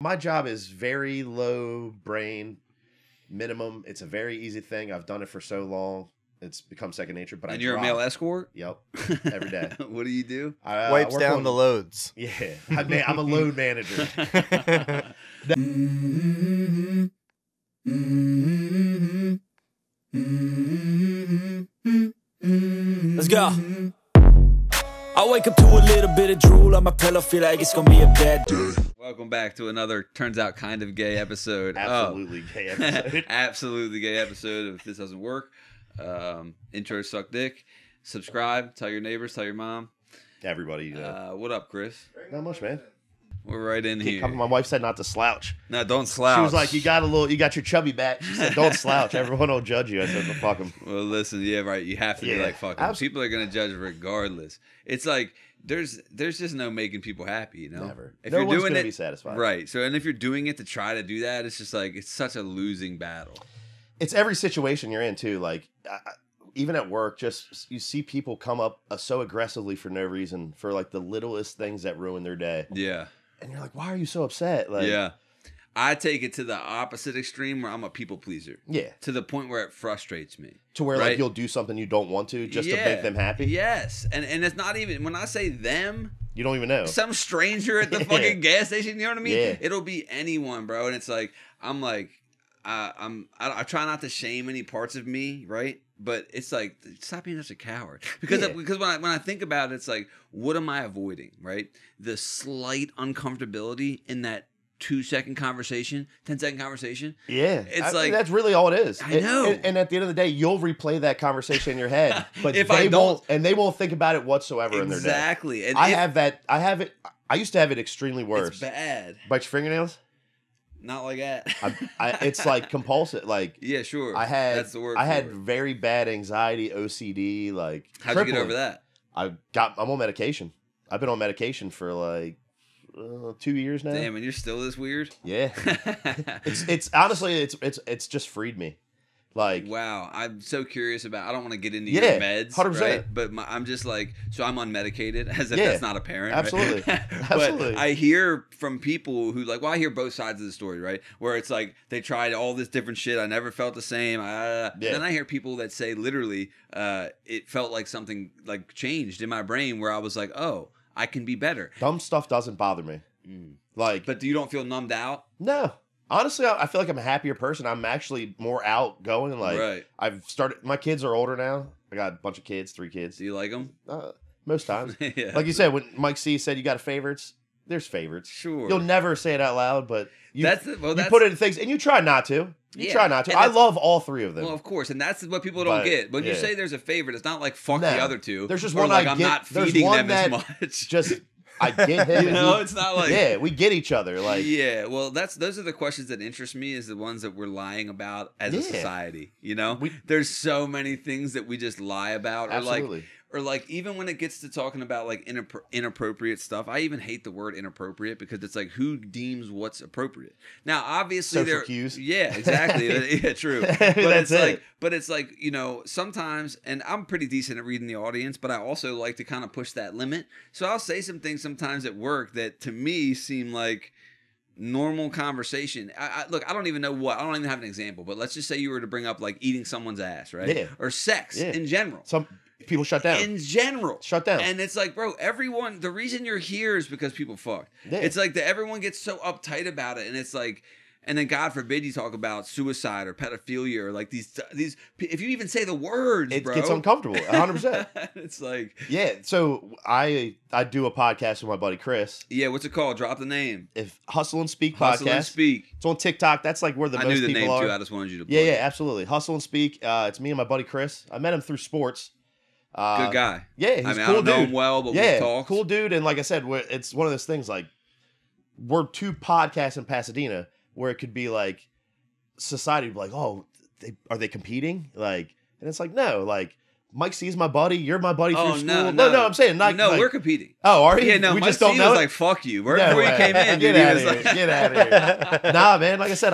my job is very low brain minimum. It's a very easy thing. I've done it for so long. It's become second nature. But and you're a male escort? Yep. Every day. What do you do? I wipes down the loads. Yeah. I'm a load manager. Let's go. I wake up to a little bit of drool on my pillow, feel like it's gonna be a bad day. Welcome back to another turns out kind of gay episode. Absolutely gay episode. Absolutely gay episode. If this doesn't work, intro suck dick. Subscribe. Tell your neighbors. Tell your mom. Everybody. What up, Chris? Not much, man. We're right in here. My wife said not to slouch. No, don't slouch. She was like, you got your chubby back. She said, don't slouch. Everyone will judge you. I said, well, fuck them. Well, listen, yeah, right. You have to be like, fuck them. People are going to judge regardless. It's like, there's just no making people happy, you know? Never. If no you're one's doing going it, to be satisfied. Right. So, and if you're doing it to try to do that, it's just like, it's such a losing battle. It's every situation you're in, too. Like, even at work, just you see people come up so aggressively for no reason for like the littlest things that ruin their day. Yeah. And you're like, why are you so upset? Like, yeah. I take it to the opposite extreme where I'm a people pleaser. Yeah. To the point where it frustrates me. To where like you'll do something you don't want to just to make them happy. Yes. And it's not even, when I say them, you don't even know. Some stranger at the fucking gas station, you know what I mean? Yeah. It'll be anyone, bro. And it's like, I'm like, I try not to shame any parts of me, right? But it's like, stop being such a coward. Because when I think about it, it's like, what am I avoiding, right? The slight uncomfortability in that 2-second conversation, 10-second conversation. Yeah. It's like, that's really all it is. I know. And at the end of the day, you'll replay that conversation in your head. But if they won't think about it whatsoever in their day. Exactly. And I used to have it extremely worse. It's bad. Bite your fingernails? Not like that. It's like compulsive. Like, yeah, sure. That's the word. I had very bad anxiety, OCD. Like, how'd you get over that? I'm on medication. I've been on medication for like 2 years now. Damn, and you're still this weird? Yeah. it's honestly it's just freed me. Like, wow, I'm so curious about. I don't want to get into your meds, 100%. Right? But I'm just like, so I'm unmedicated, as if that's not apparent. Absolutely, right? Absolutely. But I hear from people who like, well, I hear both sides of the story, right? Where it's like they tried all this different shit. I never felt the same. Then I hear people that say literally, it felt like something like changed in my brain, where I was like, oh, I can be better. Dumb stuff doesn't bother me. Like, but you don't feel numbed out? No. Honestly, I feel like I'm a happier person. I'm actually more outgoing. Like, I've started. My kids are older now. I got a bunch of kids, 3 kids. Do you like them? Most times. Yeah. Like you said, when Mike C said you got favorites, there's favorites. Sure. You'll never say it out loud, but you that's put it in things, and you try not to. You try not to. I love all 3 of them. Well, of course, and that's what people don't get. When you say there's a favorite, it's not like fuck the other 2. There's just or one like I'm not feeding them as much. Just. I get him. You know, it's not like we get each other. Like, well, those are the questions that interest me, is the ones that we're lying about as a society. You know, there's so many things that we just lie about, or like even when it gets to talking about like inappropriate stuff. I even hate the word inappropriate, because it's like, who deems what's appropriate? Now, obviously, social cues. Yeah, exactly. Yeah, true. But it's like, you know, sometimes, and I'm pretty decent at reading the audience, but I also like to kind of push that limit. So I'll say some things sometimes at work that to me seem like normal conversation. Look, I don't even know what. I don't even have an example, but let's just say you were to bring up like eating someone's ass, right? Yeah. Or sex in general. Some people shut down. In general. Shut down. And it's like, bro, everyone, the reason you're here is because people fuck. Yeah. It's like that everyone gets so uptight about it, and it's like, and then God forbid you talk about suicide or pedophilia or like these, if you even say the words, it gets uncomfortable, 100%. It's like, so I do a podcast with my buddy Chris. Yeah, what's it called? Drop the name. If Hustle&Speak podcast. Hustle&Speak. It's on TikTok. That's like where the most people are. I knew the name too. I just wanted you to plug. Yeah, absolutely. Hustle&Speak. It's me and my buddy Chris. I met him through sports. Good guy. Yeah, he's a cool dude. I don't know him well, but we've talked. Cool dude. And like I said, it's one of those things like, we're 2 podcasts in Pasadena where it could be like, society would be like, oh, are they competing? Like, and it's like, no, like, Mike C's my buddy. You're my buddy through school. No, I'm saying like, no, we're competing. Oh, are you? Yeah, no, we Mike just don't C know was it? like, fuck you. Right before you came in, Get dude, out he of was here. Get out of here. Nah, man. Like I said,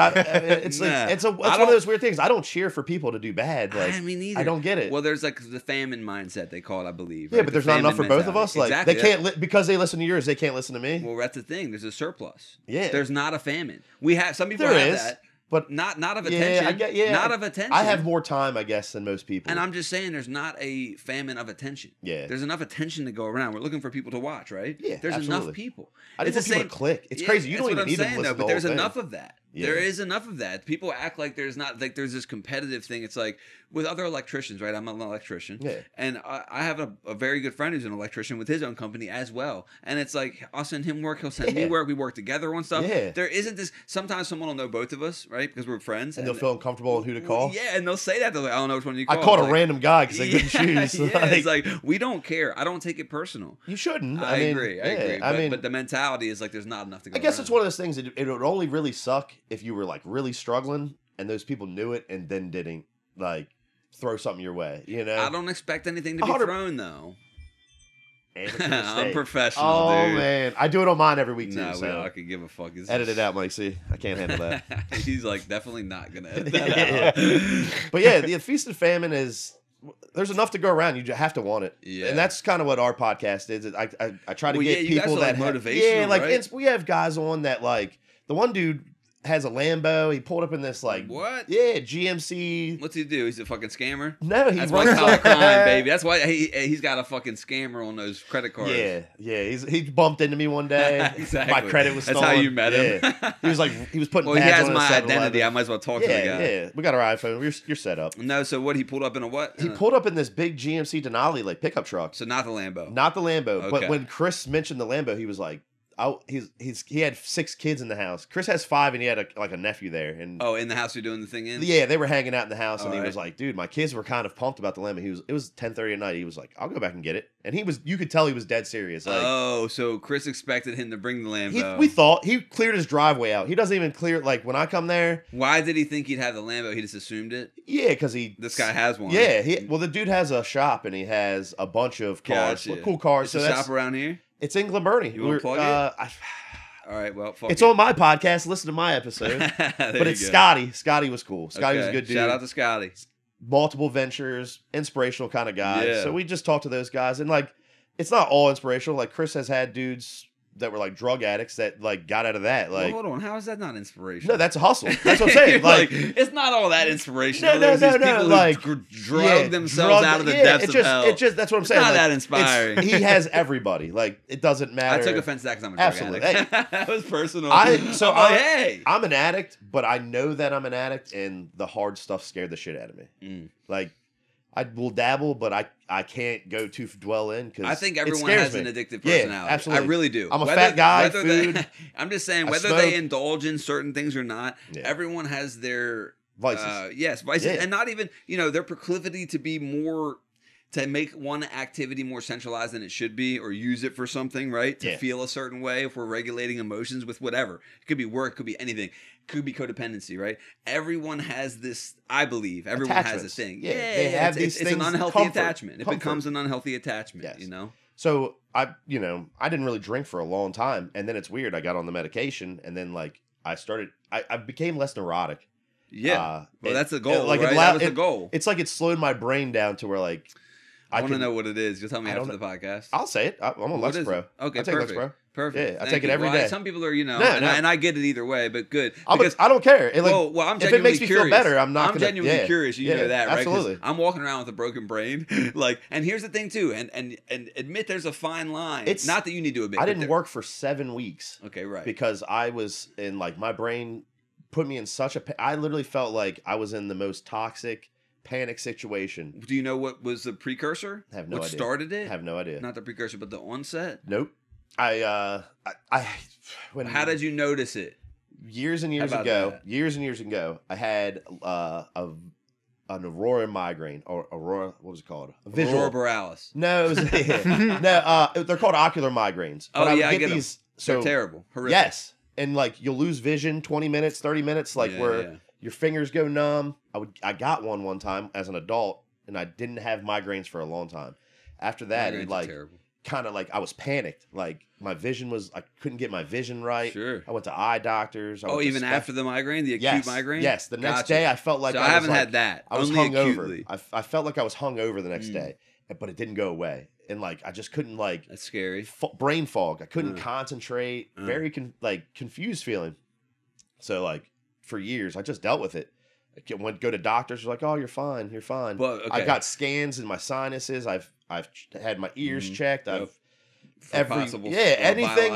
it's one of those weird things. I don't cheer for people to do bad. Like, I mean, neither. I don't get it. Well, there's like the famine mindset they call it, I believe. Yeah, right? but there's not enough for both of us. Like exactly. they can't because they listen to yours. They can't listen to me. Well, that's the thing. There's a surplus. Yeah. There's not a famine. We have some people There have is. that. But not of attention. Not of attention. I have more time, I guess, than most people. And I'm just saying, there's not a famine of attention. Yeah. There's enough attention to go around. We're looking for people to watch, right? Yeah, there's absolutely. enough people. I just want people to click. It's crazy. You don't even need to listen to the but whole there's thing. enough of that. Yeah. There is enough of that. People act like there's not, like there's this competitive thing. It's like with other electricians, right? I'm an electrician. Yeah. And I have a very good friend who's an electrician with his own company as well. And it's like, I'll send him work. He'll send me work. We work together on stuff. Yeah. There isn't this, sometimes someone will know both of us, right? Because we're friends. And they'll feel uncomfortable on who to call. Yeah, and they'll say that. They're like, I don't know which one you call. I called like, a random guy because they couldn't choose. Yeah, it's like, we don't care. I don't take it personal. You shouldn't. I agree. I agree. I mean, but the mentality is like there's not enough to go I guess around. it's one of those things that it would only really suck if you were like really struggling and those people knew it and then didn't like throw something your way. You know, I don't expect anything to be thrown though. I'm professional, oh, dude. Man, I do it on mine every week too. No, so. I could give a fuck. Edit it out, Mike. See, I can't handle that. He's like definitely not gonna edit that out. But yeah, the feast and famine is. There's enough to go around. You just have to want it. Yeah. And that's kind of what our podcast is. I try to get people that motivational. Right? We have guys on that like the one dude has a Lambo. He pulled up in this like what? Yeah, GMC. What's he do? He's a fucking scammer. No, that's white collar crime, baby. That's why he's got a fucking scammer on those credit cards. Yeah. He bumped into me one day. Exactly. My credit was stolen. That's how you met him. He was putting. Well, he has my identity. I might as well talk to the guy. Yeah, we got our iPhone. You're set up. No, so what? He pulled up in a what? He pulled up in this big GMC Denali like pickup truck. So not the Lambo. Not the Lambo. Okay. But when Chris mentioned the Lambo, he was like. He had 6 kids in the house. Chris has 5, and he had a nephew there. And in the house you're doing the thing in. Yeah, they were hanging out in the house, and he was like, "Dude, my kids were kind of pumped about the Lambo." It was 10:30 at night. He was like, "I'll go back and get it," and you could tell he was dead serious. Like, so Chris expected him to bring the Lambo. We thought he cleared his driveway out. He doesn't even clear like when I come there. Why did he think he'd have the Lambo? He just assumed it. Yeah, because this guy has one. Yeah, the dude has a shop and he has a bunch of cars, cool cars. It's a shop around here. It's in Glen Burnie. You want to plug it? All right, well, it's on my podcast. Listen to my episode. But it's Scotty. Scotty was cool. Scotty was a good dude. Shout out to Scotty. Multiple ventures, inspirational kind of guy. Yeah. So we just talked to those guys, and like, it's not all inspirational. Like Chris has had dudes that were like drug addicts that like got out of that. Like, hold on, how is that not inspirational? No, that's a hustle. That's what I'm saying. like, it's not all that inspirational. No. People like, who drug themselves out of the depths of hell. It just that's what I'm saying. It's not like, that inspiring. He has everybody. Like, it doesn't matter. I took offense to that because I'm a drug addict. That was personal. I'm an addict, but I know that I'm an addict, and the hard stuff scared the shit out of me. Like, I will dabble, but I can't go too dwell in because I think everyone has an addictive personality. Yeah, absolutely. I really do. I'm a fat guy. Food. I'm just saying, whether they indulge in certain things or not, everyone has their vices. Yes, vices, and not even their proclivity to be more. To make one activity more centralized than it should be, or use it for something, right? To feel a certain way, if we're regulating emotions with whatever. It could be work, could be anything. Could be codependency, right? Everyone has this, I believe. Everyone has this thing. They have these things. It's an unhealthy attachment. It becomes an unhealthy attachment, So I didn't really drink for a long time. And then it's weird. I got on the medication, and then like I became less neurotic. Yeah. Well, that's the goal, right? That was the goal. It's like it slowed my brain down to where like, I want to know what it is. You'll tell me after the podcast. I'll say it. I'm on Lexapro. Okay, I take Lexapro. Perfect. Yeah, I take it every day. Some people are, and I get it either way, but good. Because I don't care. I'm genuinely if it makes me feel better, I'm genuinely curious. You know that, right? Absolutely. I'm walking around with a broken brain. And here's the thing too, and admit there's a fine line. It's not that you need to admit. I didn't work for 7 weeks. Okay, right. Because I was in like my brain put me in such a. I literally felt like I was in the most toxic. Panic situation. Do you know what was the precursor? I have no idea. What started it? I have no idea. Not the precursor, but the onset? Nope. How did you notice it? Years and years ago, I had an aurora migraine or aurora. What was it called? Aurora borealis. No, it was, no. They're called ocular migraines. But I get these. So they're terrible. Horrific. Yes, and like you'll lose vision 20 minutes, 30 minutes, like your fingers go numb. I got one time as an adult, and I didn't have migraines for a long time. After that, it like kind of like I was panicked. Like my vision was, I couldn't get my vision right. Sure. I went to eye doctors. Even after the migraine, the acute migraine? Yes. The next day I felt like I haven't had that. I was Only hungover. I felt like I was hungover the next day, but it didn't go away. And like I just couldn't like. That's scary. Brain fog. I couldn't concentrate. Very confused feeling. So like for years I just dealt with it. I went go to doctors. Like, oh, you're fine. You're fine. But, I got scans in my sinuses. I've had my ears checked. I've anything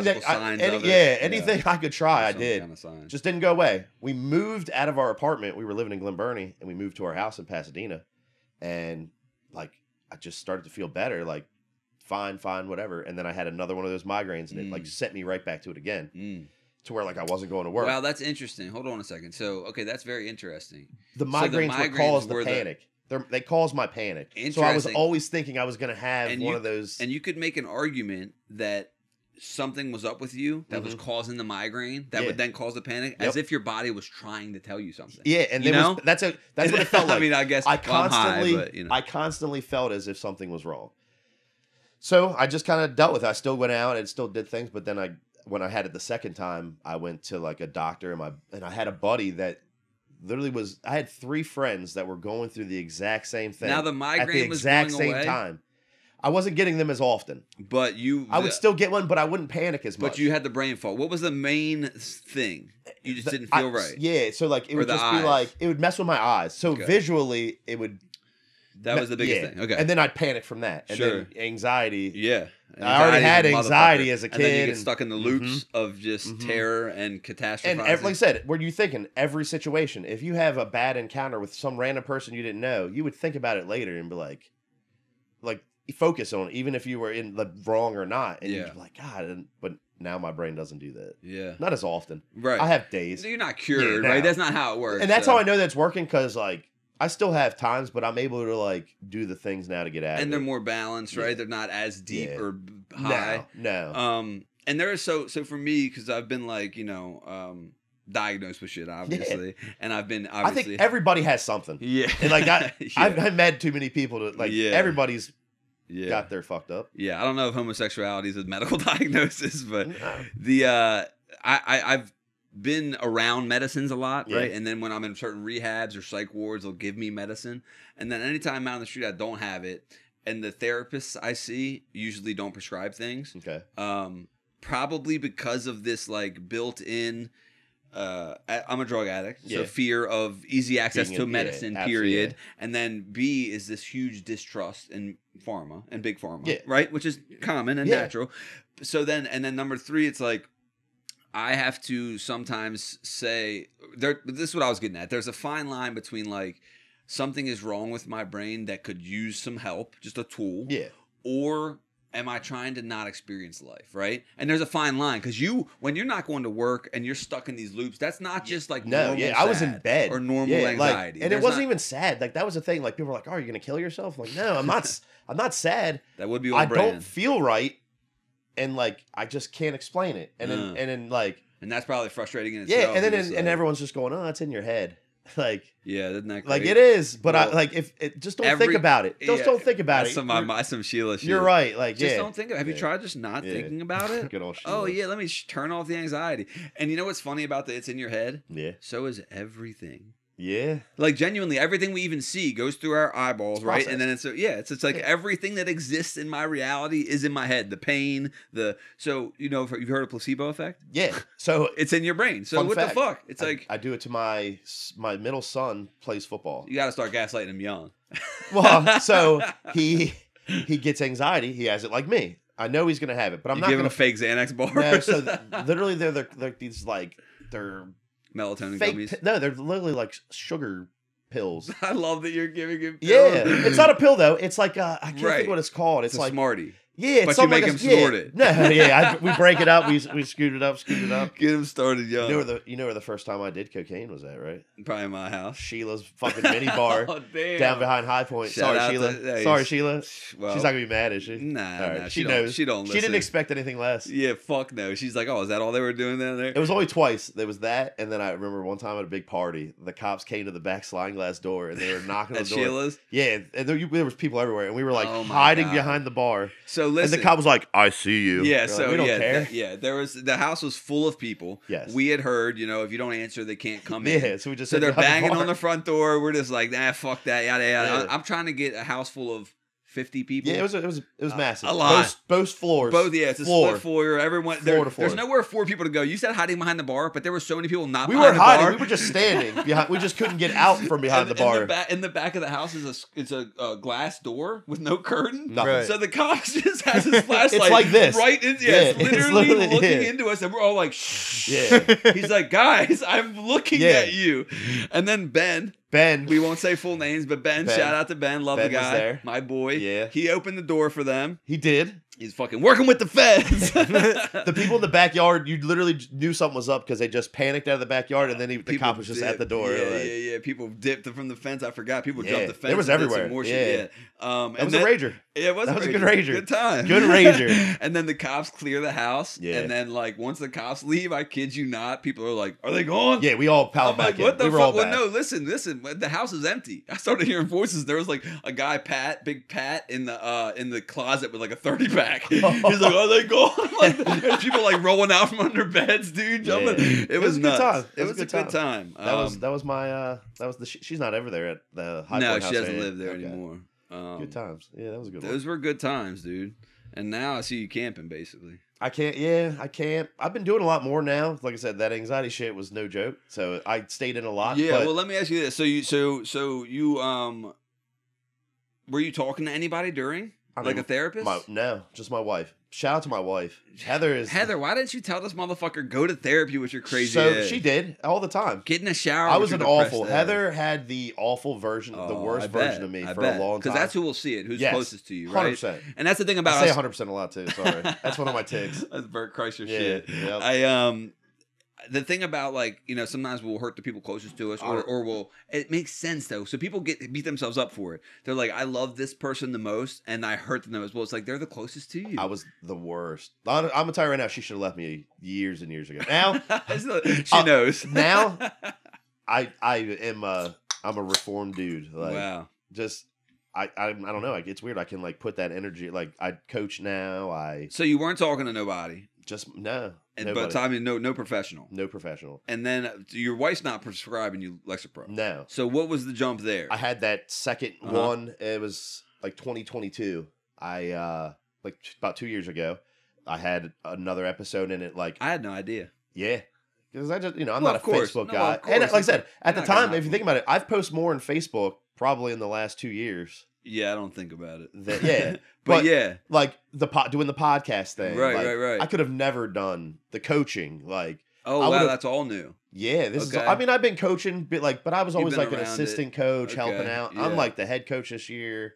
that anything I could try, I did. Kind of just didn't go away. We moved out of our apartment. We were living in Glen Burnie, and we moved to our house in Pasadena. And like I just started to feel better. Like fine, whatever. And then I had another one of those migraines, and it like sent me right back to it again. To where like I wasn't going to work. Wow, that's interesting. Hold on a second. So, okay, that's very interesting. The migraines would cause the panic. They caused my panic. So I was always thinking I was going to have one of those. And you could make an argument that something was up with you that was causing the migraine that would then cause the panic, as if your body was trying to tell you something. Yeah, and that's what it felt like. I mean, I guess I constantly felt as if something was wrong. So I just kind of dealt with it. I still went out and still did things, but then when I had it the second time, I went to like a doctor and I had a buddy that literally I had 3 friends that were going through the exact same thing. Now the migraine at the exact same time. I wasn't getting them as often. But I would still get one, but I wouldn't panic as much. But you had the brain fog. What was the main thing? You just didn't feel right. Yeah, so like it would just be like, it would mess with my eyes. So visually it would. That was the biggest thing. Okay. And then I'd panic from that. And then anxiety. Yeah. I already had anxiety as a kid. And then you get stuck in the loops of just terror and catastrophizing. And like I said, what are you thinking? Every situation. If you have a bad encounter with some random person you didn't know, you would think about it later and be like focus on it, even if you were in the wrong or not. And you'd be like, God, but now my brain doesn't do that. Yeah. Not as often. Right. I have days. So you're not cured, right? That's not how it works. And that's how I know that's working, because like, I still have times, but I'm able to like do the things now to get out of it. And they're more balanced, right? Yeah. They're not as deep or high. No. And there is so for me, because I've been like, diagnosed with shit, obviously. And I've been I think everybody has something. Yeah. And like I've met too many people to like everybody's got their fucked up. Yeah. I don't know if homosexuality is a medical diagnosis, but I've been around medicines a lot, right? And then when I'm in certain rehabs or psych wards, they'll give me medicine. And then anytime I'm out on the street, I don't have it. And the therapists I see usually don't prescribe things. Okay. Probably because of this like built-in, I'm a drug addict, so fear of easy access to medicine, period. And then B is this huge distrust in pharma and big pharma, right? Which is common and natural. So then, and then number 3, it's like, I have to sometimes say, this is what I was getting at. There's a fine line between like something is wrong with my brain that could use some help, just a tool. Yeah. Or am I trying to not experience life, right? And there's a fine line, because when you're not going to work and you're stuck in these loops, that's not just like normal I was in bed or normal anxiety. And it wasn't even sad. Like that was the thing. Like people were like, "Oh, are you gonna kill yourself?" I'm like, no, I'm not. I'm not sad. That would be I don't feel right. And like I just can't explain it, and then like, and that's probably frustrating in itself. Yeah, and then and everyone's just going, "Oh, it's in your head." Like, isn't that great? Like it is, but I like if it just don't think about it. Just don't think about it. Some Sheila shit. You're right. Like just don't think. Have you tried just not thinking about it? Good old Sheila. Oh yeah, let me turn off the anxiety. And you know what's funny about it's in your head? Yeah. So is everything. Yeah. Like genuinely, everything we even see goes through our eyeballs, right? And then it's like everything that exists in my reality is in my head. The pain, so you've heard of placebo effect? Yeah. So it's in your brain. So what the fuck? It's like I do it to my middle son plays football. You got to start gaslighting him young. Well, so he gets anxiety. He has it like me. I know he's gonna have it, but I'm not give him a fake Xanax bar. No, so literally they're these like they're melatonin gummies. No, they're literally like sugar pills. I love that you're giving him pills. Yeah, it's not a pill though. It's like I can't think what it's called. It's like Smartie. Yeah, but you make him snort it. No, yeah, we break it up. We scoot it up. Get him started young. You know where the first time I did cocaine was at, right? Probably my house. Sheilah's fucking mini bar down behind High Point. Sorry, Sheila. Sorry, Sheila. Well, she's not gonna be mad, is she? Nah, right. nah. She knows. She don't listen. She didn't expect anything less. Yeah, fuck no. She's like, oh, is that all they were doing down there? It was only twice. There was that, and then I remember one time at a big party, the cops came to the back sliding glass door, and they were knocking on the door. Sheila's? Yeah, and there was people everywhere, and we were like hiding behind the bar. So listen, and the cop was like, "I see you." Yeah, like, so we don't care. The house was full of people. Yes, we had heard, if you don't answer, they can't come in. Yeah, so we just they're banging on the front door. We're just like, nah, fuck that, yada yada. Yeah. I'm trying to get a house full of 50 people. Yeah, it was massive. A lot. Both floors. It's a split floor. Everyone floor. There's nowhere for people to go. You said hiding behind the bar, but there were so many people not. We behind weren't the hiding. bar. We were just standing behind. We just couldn't get out from behind the bar. In the back of the house is a glass door with no curtain. Nothing. Right. So the cops just has his flashlight. It's like this. Right in, it's literally looking into us, and we're all like, shh. Yeah. He's like, guys, I'm looking at you. And then Ben, we won't say full names, but Ben, shout out to Ben, love the guy, there. my boy. Yeah. He opened the door for them. He did. He's fucking working with the feds. The people in the backyard, you literally knew something was up because they just panicked out of the backyard, and then the cop was just at the door. Yeah. People dipped from the fence. I forgot. People jumped the fence. It was everywhere. More shit. That was a rager. Yeah, it was. That was a good rager. Good time. Good rager. And then the cops clear the house. Yeah. And then once the cops leave, I kid you not, people are like, "Are they gone?" Yeah, we all piled back in. What the fuck? Well, no, listen. The house is empty. I started hearing voices. There was like a guy, Big Pat, in the closet with like a 30-pack. He's like, "Are they gone?" And people rolling out from under beds, dude. Jumping. Yeah. It was nuts. It was a good time. That was my she's not ever there at the High Point house. No, she doesn't live there anymore. Good times. Yeah, that was a good. Those were good times, dude. And now I see you camping, basically. I can't. Yeah, I can't. I've been doing a lot more now. Like I said, that anxiety shit was no joke. So I stayed in a lot. Yeah. Well, let me ask you this. So you were you talking to anybody during? A therapist? No, just my wife. Shout out to my wife. Heather, why didn't you tell this motherfucker go to therapy with your crazy So head? She did all the time. Get in the shower. I was an awful. Heather had the awful version, the worst version of me for a long time. Because that's who will see it. Who's closest to you, right? 100%. And that's the thing about I say 100% a lot too. Sorry, that's one of my tics. That's Bert Kreischer shit. Yep. The thing about sometimes we'll hurt the people closest to us, or we'll. It makes sense though. So people beat themselves up for it. They're like, I love this person the most, and I hurt them as well. It's like they're the closest to you. I was the worst. I'm gonna tell you right now, she should have left me years and years ago. Now she knows. Now I'm a reformed dude. Wow. Just. I don't know. It's weird. I can put that energy. I coach now. So you weren't talking to nobody. Just no. But I mean, no professional. No professional. And then your wife's not prescribing you Lexapro. No. So what was the jump there? I had that second one. It was 2022. I about 2 years ago. I had another episode in it. I had no idea. Yeah. Because I just I'm not a Facebook guy. And like I said, at the time, if you think about it, I've posted more on Facebook probably in the last 2 years. Yeah, I don't think about it. But yeah, doing the podcast thing. Right. I could have never done the coaching. That's all new. Yeah, this is. I mean, I've been coaching, but I was always an assistant coach helping out. Yeah. I'm the head coach this year.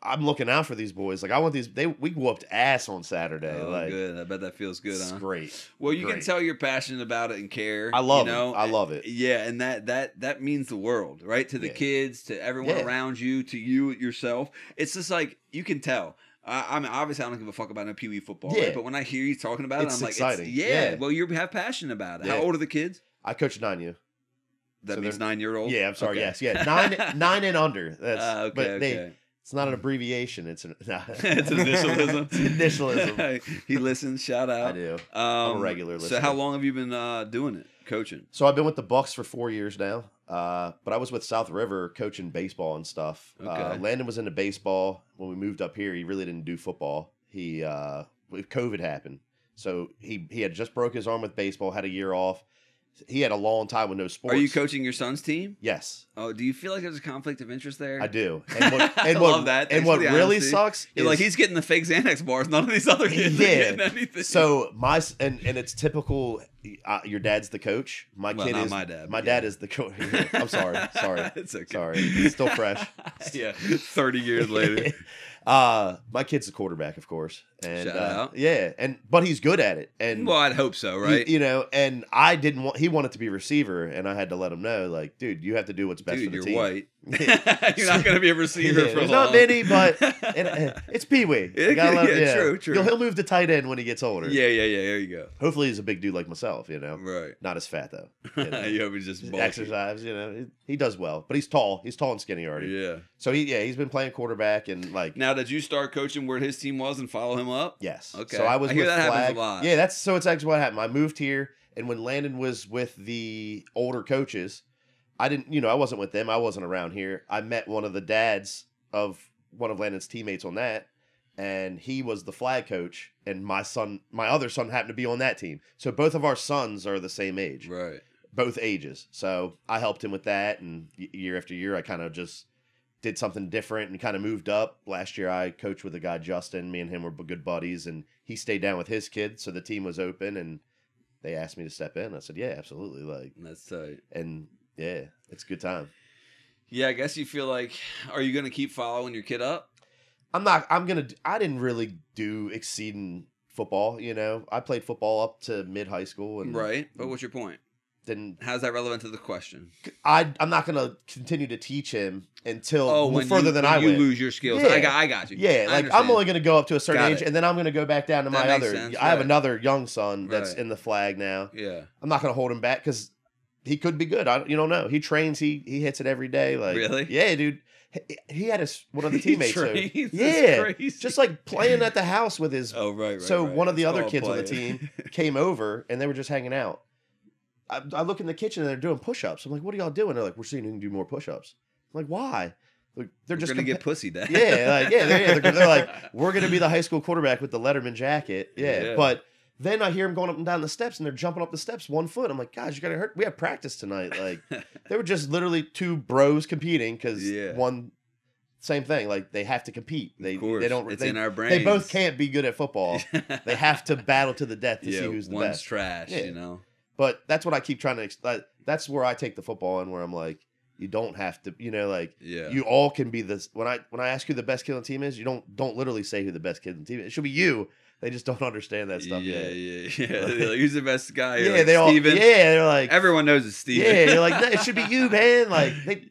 I'm looking out for these boys. I want these. We whooped ass on Saturday. Oh, good. I bet that feels good. It's great. Well, you can tell you're passionate about it and care. I love it. I love it. Yeah, and that means the world, right? To the kids, to everyone around you, to you yourself. It's just you can tell. I mean, obviously, I don't give a fuck about no Pee Wee football, right? But when I hear you talking about it, I'm exciting. Well, you have passion about it. Yeah. How old are the kids? I coach 9U. That means 9-year-old. Yeah, I'm sorry. Okay. Yes, 9 and under. That's okay. It's not an abbreviation. It's an it's initialism. It's initialism. He listens. Shout out. I do. I'm a regular listener. So how long have you been doing it, coaching? So I've been with the Bucks for 4 years now. But I was with South River coaching baseball and stuff. Okay. Landon was into baseball. When we moved up here, he really didn't do football. COVID happened. So he had just broke his arm with baseball, had a year off. He had a long time with no sports. Are you coaching your son's team? Yes. Oh, do you feel like there's a conflict of interest there? I do. I love that. And what really sucks is he's getting the fake Xanax bars. None of these other kids are getting anything. So and it's typical Your dad's the coach. My kid is my dad. My dad is the coach. I'm sorry. It's okay. Sorry. It's still fresh. Yeah. 30 years later. My kid's the quarterback, of course. And shout out. Yeah, but he's good at it. And well, I'd hope so, right? And I didn't want. He wanted to be receiver, and I had to let him know, like, dude, you have to do what's best for the team. You're white. You're not going to be a receiver for long. Not many, but it's Pee Wee. True. He'll move to tight end when he gets older. Yeah. There you go. Hopefully, he's a big dude like myself. Right. Not as fat though. You hope he's just bulky. Exercise. He does well, but he's tall. He's tall and skinny already. Yeah. So he's been playing quarterback and like. Now, did you start coaching where his team was and follow him up? Yes. Okay. So I was. I hear with that Flag. happens a lot. Yeah, it's actually what happened. I moved here, and when Landon was with the older coaches, I didn't. I wasn't with them. I wasn't around here. I met one of the dads of one of Landon's teammates on that, and he was the flag coach, and my other son happened to be on that team. So both of our sons are the same age. Right. Both ages. So I helped him with that, and year after year, I kind of just did something different and kind of moved up. Last year, I coached with a guy, Justin. Me and him were good buddies, and he stayed down with his kids, so the team was open, and they asked me to step in. I said, yeah, absolutely. Like, that's tight. And yeah, it's a good time. Yeah, I guess you feel like, are you going to keep following your kid up? I didn't really do exceeding football, I played football up to mid high school. And right. But what's your point? How's that relevant to the question? I'm not going to continue to teach him until further than I will. went. You lose your skills. Yeah. I got you. Yeah, like I'm only going to go up to a certain age, and then I'm going to go back down to that my other. Sense, I have another young son that's in the flag now. Yeah, I'm not going to hold him back because he could be good. You don't know. He trains. He hits it every day. Like really? Yeah, dude. He had one of the teammates. Trains? Yeah, just like playing at the house with his. Oh right. So one of the other kids on the team came over, and they were just hanging out. I look in the kitchen and they're doing push-ups. I'm like, what are y'all doing? They're like, we're seeing you can do more push-ups. I'm like, why? Like, they're just going to get pussy, Dad. Yeah, they're like, we're going to be the high school quarterback with the Letterman jacket. Yeah. But then I hear them going up and down the steps, and they're jumping up the steps 1 foot. I'm like, guys, you got to hurt. We have practice tonight. Like, they were just literally two bros competing because one, same thing. Like, they have to compete. They don't. It's in our brains. They both can't be good at football. They have to battle to the death to see who's the best. One's trash, But that's what I keep trying to. That's where I take the football in, where I'm like, you don't have to, you all can be this. When I ask who the best kid on the team is, you don't literally say who the best kid on the team is. It should be you. They just don't understand that stuff yet. Yeah. They're like, who's the best guy? Yeah, like, they all. Steven? Yeah, they're like, everyone knows it's Steven. Yeah, you're like, no, it should be you, man. Like,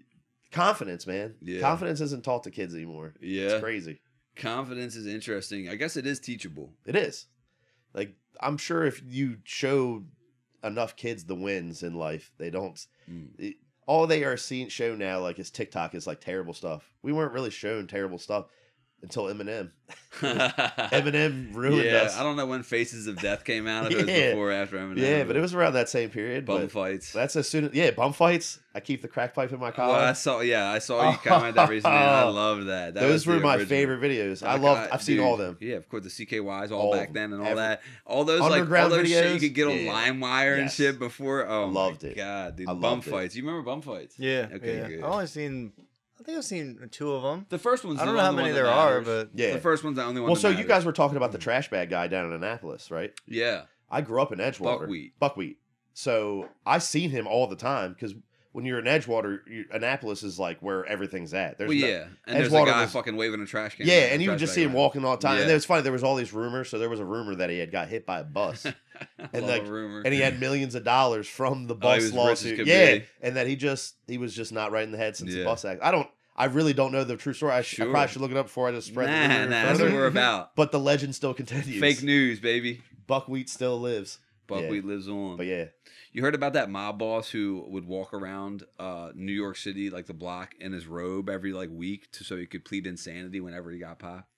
confidence, man. Yeah. Confidence isn't taught to kids anymore. Yeah, it's crazy. Confidence is interesting. I guess it is teachable. It is. Like, I'm sure if you show enough kids the wins in life, they don't. All they are shown now, like, is TikTok is like terrible stuff. We weren't really shown terrible stuff until Eminem. Eminem ruined us. I don't know when Faces of Death came out. If it was before or after Eminem. Yeah, but it was around that same period. Bum fights. That's as soon as bum fights. I keep the crack pipe in my collar. Well, I saw you comment that recently. And I loved that. Those were my favorite videos. I've seen all of them. Yeah, of course, the CKYs all back then and all that. All those underground videos shit you could get on LimeWire and shit before. Oh, loved it. God, dude, Bum Fights. You remember Bum Fights? Yeah. Okay, good. I think I've seen 2 of them. The first one's I don't know how many there are, but the first one's the only one. Well, so you guys were talking about the trash bag guy down in Annapolis, right? Yeah. I grew up in Edgewater. Buckwheat. So I seen him all the time because when you're in Edgewater, Annapolis is like where everything's at. And there's a guy fucking waving a trash can. Yeah, and you would just see him walking all the time. Yeah. And it was funny. There was all these rumors. So there was a rumor that he had got hit by a bus. And he had millions of dollars from the bus lawsuit. Yeah, and that he was just not right in the head since the bus accident. I really don't know the true story. I probably should look it up before I just spread the rumor. That's what we're about. But the legend still continues. Fake news, baby. Buckwheat still lives. Buckwheat lives on. But yeah. You heard about that mob boss who would walk around New York City, like the block, in his robe every week so he could plead insanity whenever he got popped?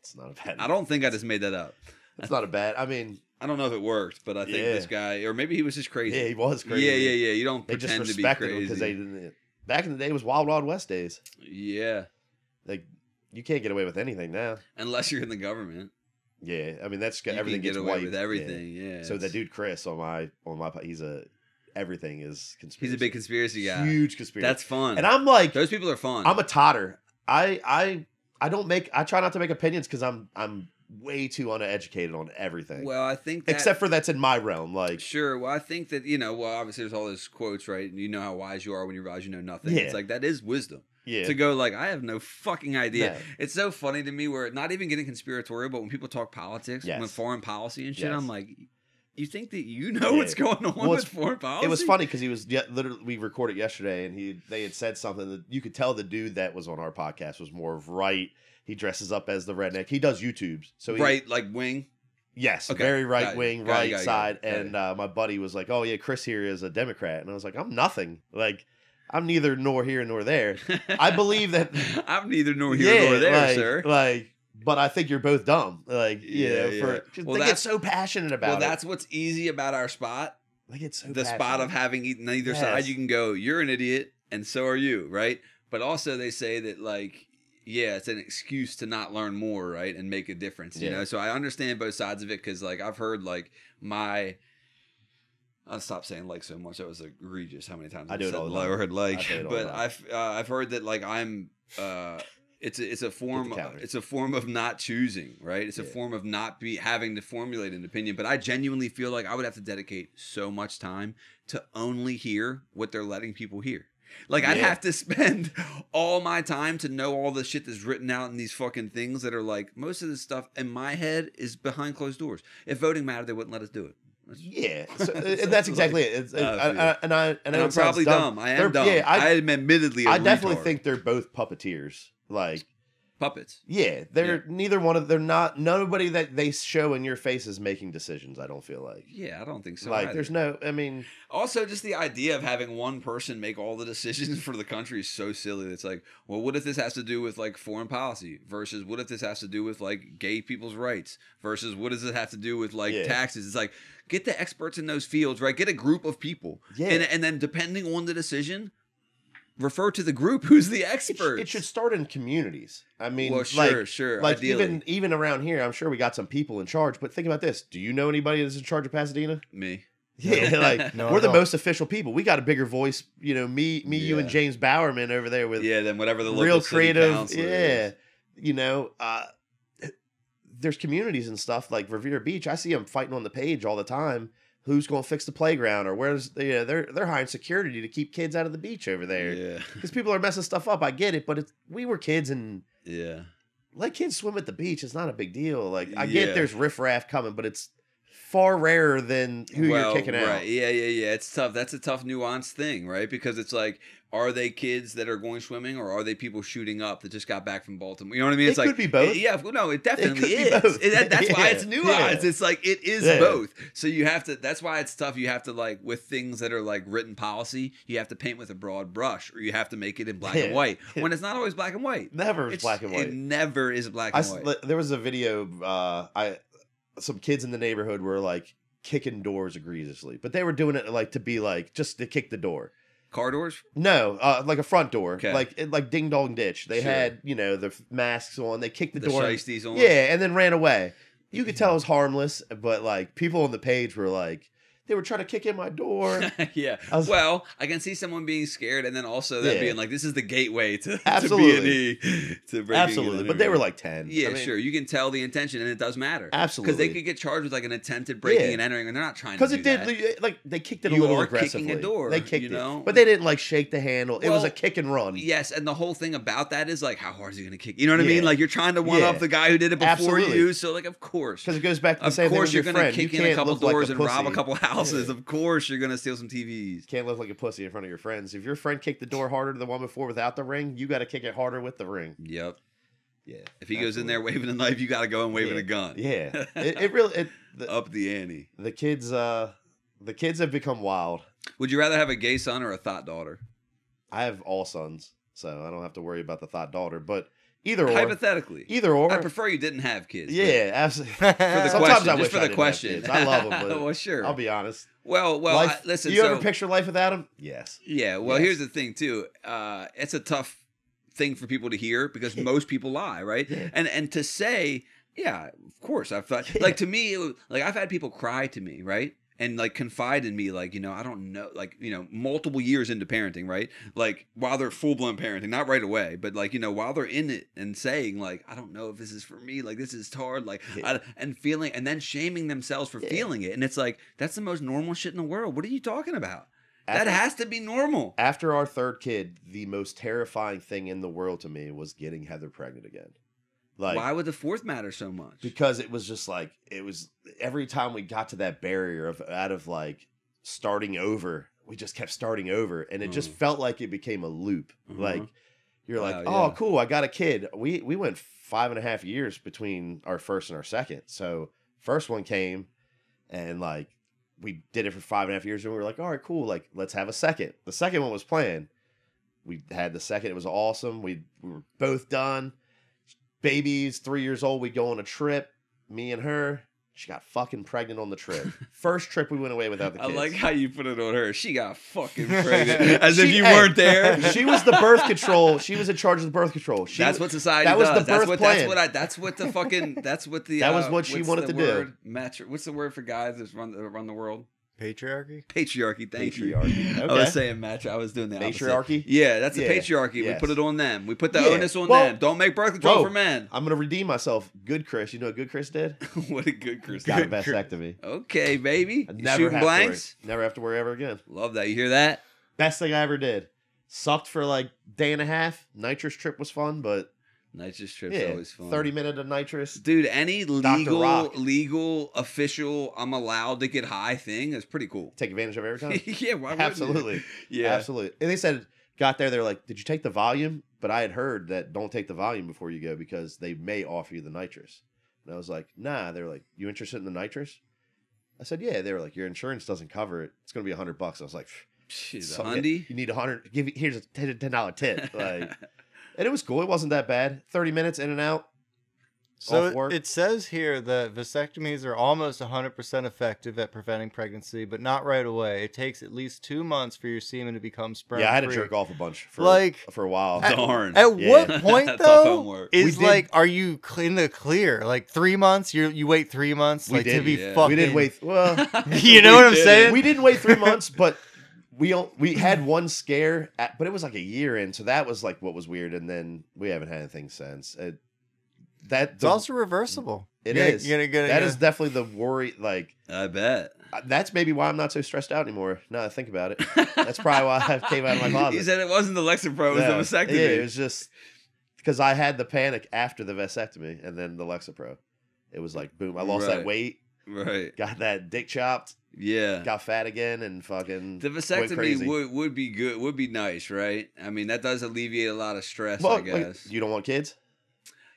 It's not a bad. I don't think I just made that up. It's not a bad. I mean, I don't know if it worked, but I think this guy, or maybe he was just crazy. Yeah, he was crazy. Yeah. You don't pretend to be crazy because they didn't. Back in the day, it was Wild Wild West days. Yeah, like you can't get away with anything now unless you're in the government. Yeah, I mean that's you everything can get gets away wiped. with everything. Yeah. So that dude Chris on my everything is conspiracy. He's a big conspiracy guy. Huge conspiracy. That's fun. And I'm like, those people are fun. I'm a totter. I try not to make opinions because I'm way too uneducated on everything. Well, I think that, except for that's in my realm. Like, sure. Well, I think that, obviously there's all those quotes, right? And you know how wise you are when you realize you know nothing. Yeah. It's like, that is wisdom. Yeah. To go like, I have no fucking idea. No. It's so funny to me where, not even getting conspiratorial, but when people talk politics, Yes. when foreign policy and shit, Yes. I'm like, you think that you know what's going on with foreign policy? It was funny because he was literally, we recorded yesterday, and they had said something that you could tell the dude that was on our podcast was more of right. He dresses up as the redneck. He does YouTubes. So right, like wing? Yes, Okay. very right wing, right side. Got it. And my buddy was like, oh yeah, Chris here is a Democrat. And I was like, I'm nothing. Like, I'm neither nor here nor there. I believe that. I'm neither nor here nor there, sir. Like, but I think you're both dumb. Like, they get so passionate about it. Well, that's what's easy about our spot. They get so the passionate. spot of having eaten either side, you can go, you're an idiot, and so are you, right? But also they say that, like, yeah, it's an excuse to not learn more, right, and make a difference, you know? So I understand both sides of it because, like, I've heard, like, I'll stop saying like so much. That was egregious how many times I do it all the time. Heard like, but I've heard that, like, I'm it's a form of not choosing, right? It's a form of not having to formulate an opinion. But I genuinely feel like I would have to dedicate so much time to only hear what they're letting people hear. Like, I'd have to spend all my time to know all the shit that's written out in these fucking things that are like, most of this stuff in my head is behind closed doors. If voting mattered, they wouldn't let us do it. Yeah, so, and that's exactly it. And I'm probably dumb. I am dumb. Yeah, I am admittedly a I definitely retard. think they're both puppeteers. Like, puppets. Yeah, neither one of they're not. Nobody that they show in your face is making decisions. I don't feel like. Yeah, I don't think so. Like, either. there's no. I mean, also just the idea of having one person make all the decisions for the country is so silly. It's like, well, what if this has to do with like foreign policy versus what if this has to do with like gay people's rights versus what does it have to do with like taxes? It's like, get the experts in those fields, right? Get a group of people, and then depending on the decision, refer to the group who's the expert. It should start in communities. I mean, well, sure. Like, ideally. even around here, I'm sure we got some people in charge. But think about this: do you know anybody that's in charge of Pasadena? Me. Yeah, like we're the most official people. We got a bigger voice. You know, me, you, and James Bowerman over there with than whatever the real local creative. City is. You know, there's communities and stuff like Revere Beach. I see them fighting on the page all the time. Who's going to fix the playground, or where's they're hiring security to keep kids out of the beach over there? Yeah, because people are messing stuff up. I get it, but we were kids and let kids swim at the beach. It's not a big deal. Like, I get there's riffraff coming, but it's far rarer than who you're kicking out. Right. Yeah. It's tough. That's a tough nuanced thing, right? Because it's like, are they kids that are going swimming, or are they people shooting up that just got back from Baltimore? You know what I mean? It's it like, could be both. Yeah, no, it definitely is. That's why it's nuanced. Yeah. It's like, it is both. So you have to, that's why it's tough. You have to, like, with things that are like written policy, you have to paint with a broad brush, or you have to make it in black and white, when it's not always black and white. Never is black and white. It never is black and white. There was a video, some kids in the neighborhood were like kicking doors egregiously, but they were doing it like to be like, just to kick the door. Car doors? No, like a front door, like Ding Dong Ditch. They had, you know, the masks on. They kicked the door, shiesties on. Yeah, and then ran away. You could tell it was harmless, but like people on the page were like, they were trying to kick in my door. Yeah. Well, I can see someone being scared, and then also them being like, this is the gateway to absolutely to breaking absolutely. But they were like 10. Yeah, I mean, sure. You can tell the intention, and it does matter. Absolutely, because they could get charged with like an attempted breaking and entering, and they're not trying to do that. Because it did, like, they kicked it a little aggressively. Kicking a door. They kicked it, but they didn't like shake the handle. It was a kick and run. Yes, and the whole thing about that is like, how hard is he going to kick? You know what I mean? Like, you're trying to one up the guy who did it before you. So like, of course, because it goes back to the same thing with your friend. Of course, you're going to kick in a couple doors and rob a couple houses. Of course, you're going to steal some TVs. Can't live like a pussy in front of your friends. If your friend kicked the door harder than the one before without the ring, you got to kick it harder with the ring. Yep. Yeah. If he goes in there waving a knife, you got to go in waving a gun. Yeah. It really up the ante. The kids have become wild. Would you rather have a gay son or a thought daughter? I have all sons, so I don't have to worry about the thought daughter. But either or, hypothetically, either or, I prefer you didn't have kids. Yeah, absolutely. For the Sometimes question, I wish just for the question. I love them. But well, sure. I'll be honest. Well, listen. Do you ever picture life without them? Yes. Yeah. Well, here's the thing too. It's a tough thing for people to hear because most people lie, right? Yeah. And to say, yeah, of course, I've thought like to me, like I've had people cry to me, right? and like confide in me, like, I don't know, like, multiple years into parenting, right? Like while they're full blown parenting, not right away, but like, while they're in it and saying like, I don't know if this is for me, like this is hard, like, and feeling, and then shaming themselves for feeling it. And it's like, that's the most normal shit in the world. What are you talking about? That has to be normal. After our third kid, the most terrifying thing in the world to me was getting Heather pregnant again. Like, why would the fourth matter so much? Because it was just like, it was every time we got to that barrier out of like starting over, we just kept starting over, and it just felt like it became a loop. Like you're like, oh, cool, I got a kid. We went 5.5 years between our first and our second. So first one came, and like we did it for 5.5 years, and we were like, all right, cool, like let's have a second. The second one was planned. We had the second. It was awesome. We were both done. Baby's 3 years old. We go on a trip. Me and her. She got fucking pregnant on the trip. First trip we went away without the kids. I like how you put it on her. She got fucking pregnant. As if you weren't there. She was the birth control. She was in charge of the birth control. That's what society does. That was the birth plan. That's what the fucking. That's what the. That was what she wanted to do. What's the word for guys that run the world? Patriarchy? Patriarchy, thank you. Okay. I was saying I was doing the patriarchy? Opposite. Yeah, that's the patriarchy. Yes. We put it on them. We put the onus on them. Don't make birth control for men. I'm going to redeem myself. Good Chris. You know what Good Chris did? What did Good Chris do? Got a vasectomy. Okay, baby. Shooting blanks? Never have to worry ever again. Love that. You hear that? Best thing I ever did. Sucked for like day and a half. Nitrous trip was fun, but... Nitrous trip's always fun. 30-minute of nitrous. Dude, any legal, official, I'm allowed to get high thing is pretty cool. Take advantage of every time? Yeah, why wouldn't Absolutely. You? Yeah. Absolutely. And they said, got there, they were like, did you take the volume? But I had heard that don't take the volume before you go because they may offer you the nitrous. And I was like, nah. They were like, you interested in the nitrous? I said, yeah. They were like, your insurance doesn't cover it. It's going to be $100. I was like, shit, $100? You need $100. Here's a $10 tip. Like... And it was cool. It wasn't that bad. 30 minutes in and out. So it says here that vasectomies are almost 100% effective at preventing pregnancy, but not right away. It takes at least 2 months for your semen to become sperm-free. Yeah, I had to jerk off a bunch for a while. Darn. At what point, though, are you in the clear? Like 3 months? You wait 3 months to be fucking... We didn't wait... Well... You know what I'm saying? We didn't wait 3 months, but... We had one scare, but it was like a year in, so that was like what was weird, and then we haven't had anything since. It's also reversible. It is. That is definitely the worry. Like I bet that's maybe why I'm not so stressed out anymore. Now that I think about it, that's probably why I came out of my closet. He said it wasn't the Lexapro, it was the vasectomy. Yeah, it was just because I had the panic after the vasectomy, and then the Lexapro. It was like boom, I lost that weight. Right. Got that dick chopped. Yeah. Got fat again and fucking the vasectomy would be good, would be nice, right? I mean, that does alleviate a lot of stress, I guess. You don't want kids?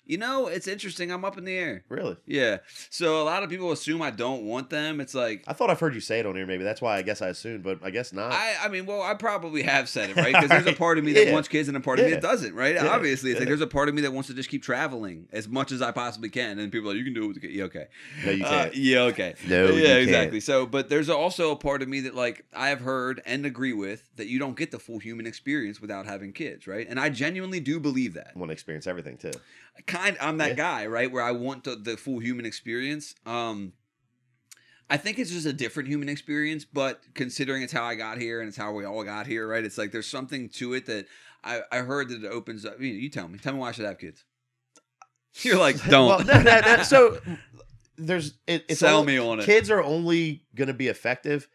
You know, it's interesting. I'm up in the air. Really? Yeah. So a lot of people assume I don't want them. It's like... I thought I've heard you say it on here, maybe. That's why I guess I assumed, but I guess not. I mean, well, I probably have said it, right? Because there's a part of me that wants kids and a part of me that doesn't, right? Yeah. Obviously, it's like there's a part of me that wants to just keep traveling as much as I possibly can. And people are like, you can do it with the kid. Yeah, okay. No, you can't. Yeah, okay. No, you can't. Exactly. So, but there's also a part of me that, like, I have heard and agree with that you don't get the full human experience without having kids, right? And I genuinely do believe that. I want to experience everything, too. I'm that guy, right? Where I want the full human experience. I think it's just a different human experience, but considering it's how I got here and it's how we all got here, right? It's like there's something to it that I heard that it opens up. You tell me why I should have kids. You're like, don't. Well, so there's sell me on it. Kids are only going to be effective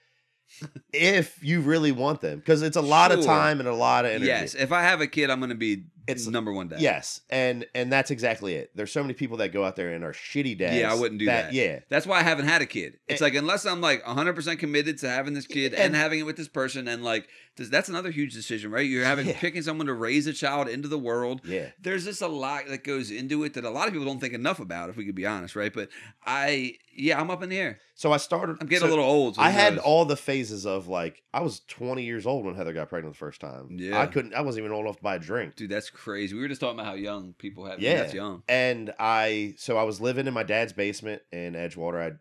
if you really want them, because it's a lot of time and a lot of energy. Yes, if I have a kid, I'm going to be number one dad. Yes, and that's exactly it. There's so many people that go out there and are shitty dads. Yeah, I wouldn't do that. Yeah, that's why I haven't had a kid. It's like unless I'm like 100% committed to having this kid and having it with this person, and like that's another huge decision, right? You're picking someone to raise a child into the world. Yeah, there's just a lot that goes into it that a lot of people don't think enough about, if we could be honest, right? But I'm up in the air. So I'm getting a little old. So I had all the phases of like I was 20 years old when Heather got pregnant the first time. Yeah, I wasn't even old enough to buy a drink. Dude, that's crazy. We were just talking about how young people have. Yeah, that's young. And I was living in my dad's basement in Edgewater.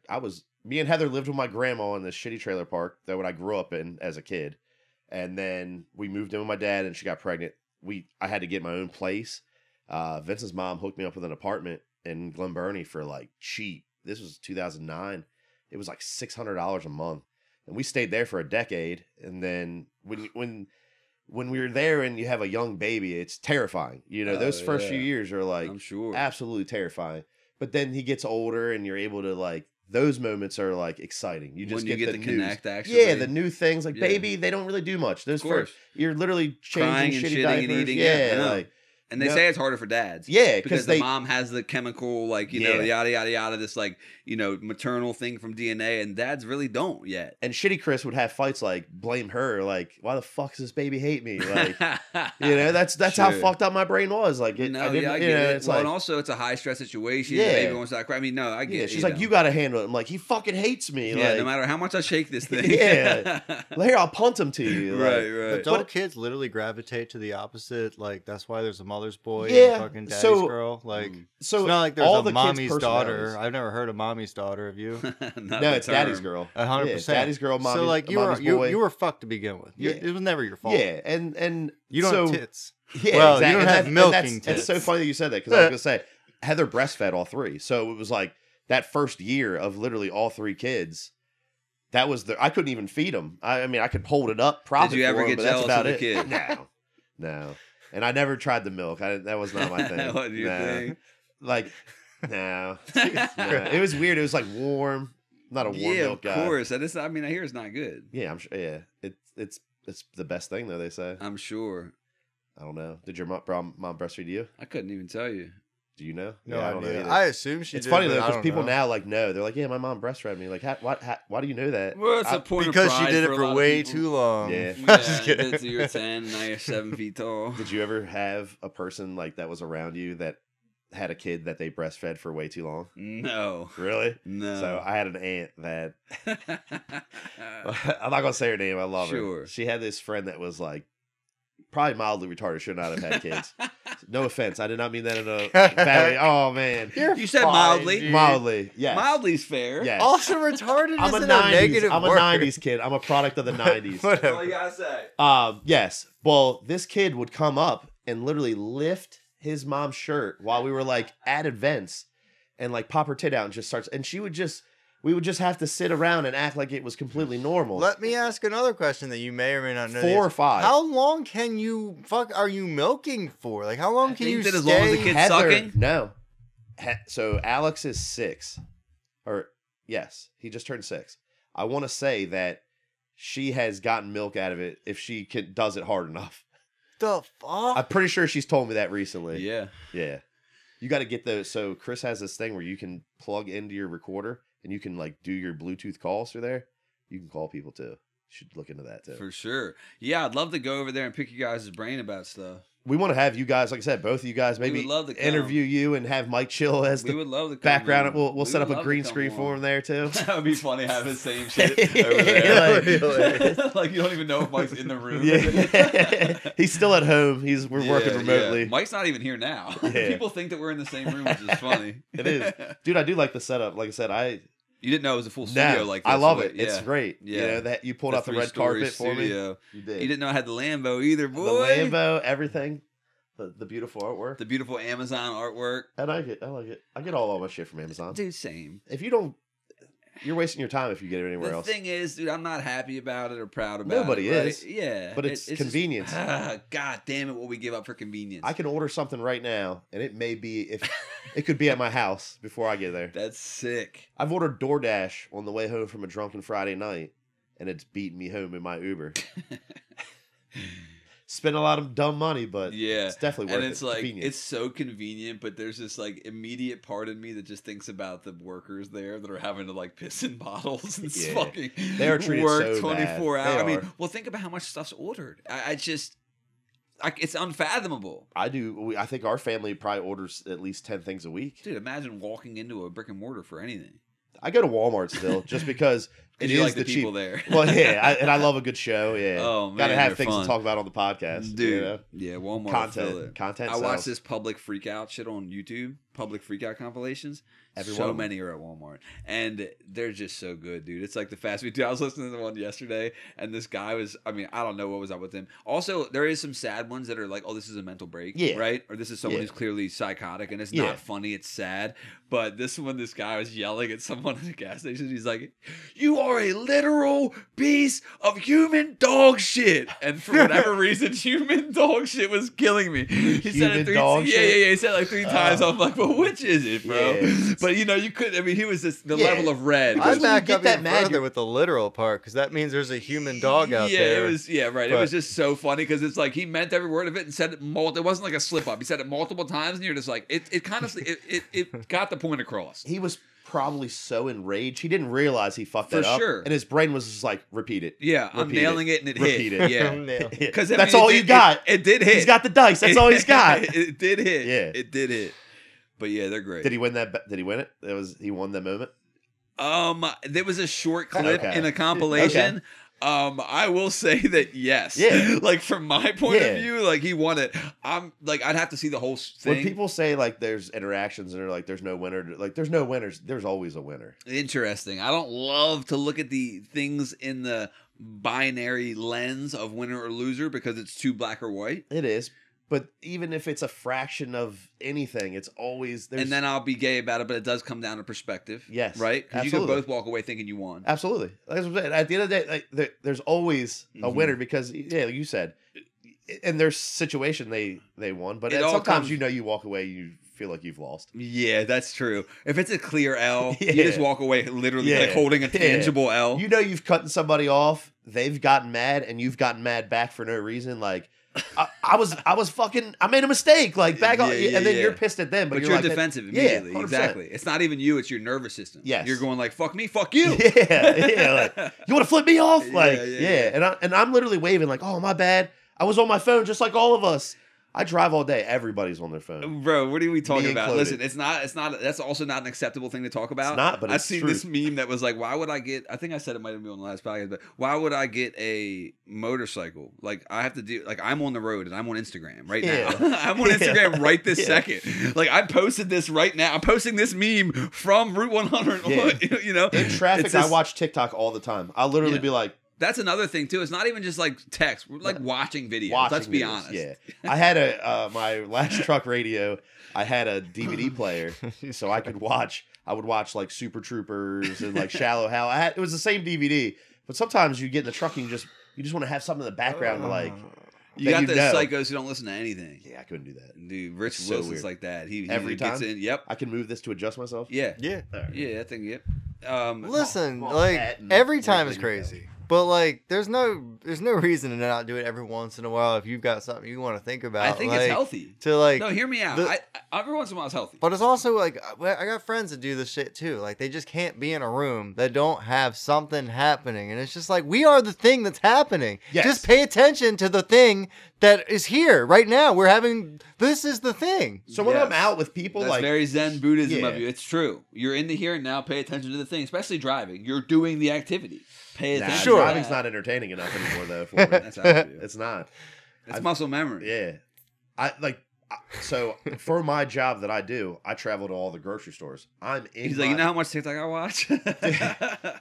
Me and Heather lived with my grandma in this shitty trailer park that I grew up in as a kid. And then we moved in with my dad, and she got pregnant. I had to get my own place. Vince's mom hooked me up with an apartment in Glen Burnie for like cheap. This was 2009. It was like $600 a month. and we stayed there for a decade. And then when we were there and you have a young baby, it's terrifying. You know, those first few years are like, I'm sure, absolutely terrifying. But then he gets older and you're able to like, those moments are like exciting. You just get the connect, actually. Yeah, the new things. Like baby, they don't really do much. Those first, you're literally changing shitty diapers. And eating. Yeah, like. And they say it's harder for dads. Yeah, because the mom has the chemical, like, you know, yada, yada, yada, this, like, you know, maternal thing from DNA, and dads really don't yet. And shitty Chris would have fights like, blame her, like, why the fuck does this baby hate me? Like, you know, that's how fucked up my brain was. Like, I get it. Well, and also, it's a high stress situation. Yeah. The baby wants to cry. I mean, no, I get it. She's like, you got to handle it. I'm like, he fucking hates me. Yeah, like, no matter how much I shake this thing. Yeah. Here, I'll punt him to you. Right. Adult kids literally gravitate to the opposite. Like, that's why there's a mother's boy. Yeah. Fucking daddy's girl. Like, so it's not like there's a mommy's daughter. I've never heard of mommy's daughter. Have you? No, it's daddy's girl. 100%. Daddy's girl, mommy's. So like you were fucked to begin with. It was never your fault. Yeah, and you don't have tits. Yeah, well, exactly. You don't have milking tits. It's so funny that you said that because I was gonna say Heather breastfed all three, so it was like that first year of literally all three kids. That was I couldn't even feed them. I mean, I could hold it up. Did you ever get jealous of the kid? No. And I never tried the milk. That was not my thing. What do you think? Like, no. It was weird. It was like warm. Not a warm milk guy. Yeah, of course. I mean, I hear it's not good. Yeah, I'm sure. Yeah, it's the best thing though. They say. I'm sure. I don't know. Did your mom breastfeed you? I couldn't even tell you. Do you know? No, I don't know either. I assume she. It's funny though because people now like know. They're like, yeah, my mom breastfed me. Like, why do you know that? Well, it's a point because of pride she did it for way too long. Yeah, yeah. You're 10, now you're 7 feet tall. Did you ever have a person like that was around you that had a kid that they breastfed for way too long? No. Really? No. So I had an aunt that I'm not gonna say her name. I love her. She had this friend that was like probably mildly retarded. Should not have had kids. No offense. I did not mean that in a bad way. Oh, man. You said mildly. Dude. Mildly, yes. Mildly's fair. Yes. Also retarded isn't a negative I'm word. a 90s kid. I'm a product of the 90s. That's all you gotta say. Yes. Well, this kid would come up and literally lift his mom's shirt while we were like at events and like pop her tit out and just starts. And we would just have to sit around and act like it was completely normal. Let me ask another question that you may or may not know. 4 or 5. How long can you are you milking for? Like how long can you stay? As long as the kid's sucking? No. So Alex is 6. Or yes, he just turned 6. I want to say that she has gotten milk out of it if she does it hard enough. The fuck? I'm pretty sure she's told me that recently. Yeah. Yeah. You got to get those. So Chris has this thing where you can plug into your recorder and you can like do your Bluetooth calls through there. You can call people too. You should look into that too. For sure. Yeah, I'd love to go over there and pick you guys' brain about stuff. We want to have you guys, like I said, both of you guys, maybe love to interview you and have Mike Chill as the background. We'll set up a green screen for him there too. That would be funny. Have the same shit over there. Like you don't even know if Mike's in the room. Yeah. He's still at home. We're working remotely. Yeah. Mike's not even here now. Yeah. People think that we're in the same room, which is funny. It is, dude. I do like the setup. Like I said, You didn't know it was a full studio like this. I love it. It's great. Yeah. You know, that you pulled out the red carpet for me. You did. You didn't know I had the Lambo either, boy. The Lambo, everything. The beautiful artwork. The beautiful Amazon artwork. I like it. I get all my shit from Amazon. Dude, same. If you don't, you're wasting your time if you get it anywhere else. The thing is, dude, I'm not happy about it or proud about it. Nobody is. Yeah. But it's convenience. Just, God damn it, what we give up for convenience. I can order something right now, and it may be, it could be at my house before I get there. That's sick. I've ordered DoorDash on the way home from a drunken Friday night, and it's beating me home in my Uber. Spend a lot of dumb money, but it's definitely worth it. And it's like, it's so convenient, but there's this like immediate part of me that just thinks about the workers there that are having to like piss in bottles and fucking they are treated work so 24 bad. hours. I mean, well, think about how much stuff's ordered. It's unfathomable. I think our family probably orders at least 10 things a week. Dude, imagine walking into a brick and mortar for anything. I go to Walmart still, just because it is like the people cheap. There. Well, yeah, and I love a good show. Yeah, oh man, gotta have things fun. to talk about on the podcast, dude. You know? Yeah, Walmart content. I watch this public freakout shit on YouTube. Public freakout compilations. So many are at Walmart, and they're just so good, dude. It's like the fast food. Dude, I was listening to one yesterday, and this guy was. I mean, I don't know what was up with him. Also, there is some sad ones that are like, oh, this is a mental break, right? Or this is someone who's clearly psychotic, and it's not funny. It's sad. But this one, this guy was yelling at someone at the gas station. He's like, "You are a literal piece of human dog shit. And for whatever reason, human dog shit was killing me. He said it 3 times. Yeah. He said it like 3 times. I'm like, well, which is it, bro? Yeah. But you could. I mean, he was just the level of red. I back up even further with the literal part because that means there's a human dog out there. It was. Yeah, right. But it was just so funny because it's like he meant every word of it and said it. It wasn't like a slip up. He said it multiple times, and you're just like, it kind of it got the point across. He was probably so enraged he didn't realize he fucked that up. And his brain was just like, repeat it. Yeah, I'm nailing it and it hit. Yeah, because that's all you got. It did hit. He's got the dice. That's all he's got. It did hit. Yeah, it did hit. But yeah, they're great. Did he win that? Did he win it? He won that moment. There was a short clip in a compilation. I will say that yes. Yeah. Like from my point of view, like he won it. I'm like I'd have to see the whole thing. When people say like there's interactions and they're like there's no winner, like there's no winners. There's always a winner. Interesting. I don't love to look at the things in the binary lens of winner or loser because it's too black or white. It is. But even if it's a fraction of anything, it's always and then I'll be gay about it, but it does come down to perspective. Yes, right. Because you can both walk away thinking you won. Absolutely. Like at the end of the day, like, there's always a winner because like you said, in their situation they won, but sometimes you walk away, you feel like you've lost. Yeah, that's true. If it's a clear L, you just walk away literally like holding a tangible L. You've cut somebody off, they've gotten mad, and you've gotten mad back for no reason. Like. I made a mistake. Like back on, and then you're pissed at them, but you're like, defensive immediately. Yeah, exactly. It's not even you; it's your nervous system. Yes, you're going like "fuck me, fuck you." Yeah. Like, you want to flip me off? Like, and I'm literally waving like, "Oh, my bad. I was on my phone, just like all of us." I drive all day. Everybody's on their phone. Bro, what are we talking about? Listen, it's not, that's also not an acceptable thing to talk about. It's not, but I've seen this meme that was like, why would I get, I think I said it might have been on the last podcast, but why would I get a motorcycle? Like, I have to do, like, I'm on the road and I'm on Instagram right now. I'm on Instagram right this second. Like, I posted this right now. I'm posting this meme from Route 100, you know? In traffic, I watch TikTok all the time. I'll literally be like, that's another thing too. It's not even just like text. We're like watching videos. Let's be honest. Yeah, I had my last truck radio. I had a DVD player, so I could watch. I would watch like Super Troopers and like Shallow Hal. It was the same DVD, but sometimes you get in the truck and you just want to have something in the background to like. You got the psychos who don't listen to anything. Yeah, I couldn't do that. Dude, Rich Wilson's like that. He every time. Gets in, yep. I can move this to adjust myself. Yeah. Right. Yeah, I think yep. Listen, like every time is crazy. But like, there's no reason to not do it every once in a while if you've got something you want to think about. I think it's healthy. To like, no, hear me out. Every once in a while, it's healthy. But it's also like, I got friends that do this shit too. Like, they just can't be in a room that don't have something happening, and it's just like, we are the thing that's happening. Yes. Just pay attention to the thing that is here right now. This is the thing. So when I'm out with people, that's like very Zen Buddhism of you. It's true. You're in the here and now. Pay attention to the thing, especially driving. You're doing the activity. Pay attention. Sure. Driving's not entertaining enough anymore, though. For me. That's how I feel. It's not. It's muscle memory. Yeah, So for my job that I do, I travel to all the grocery stores. He's like, you know how much TikTok I watch?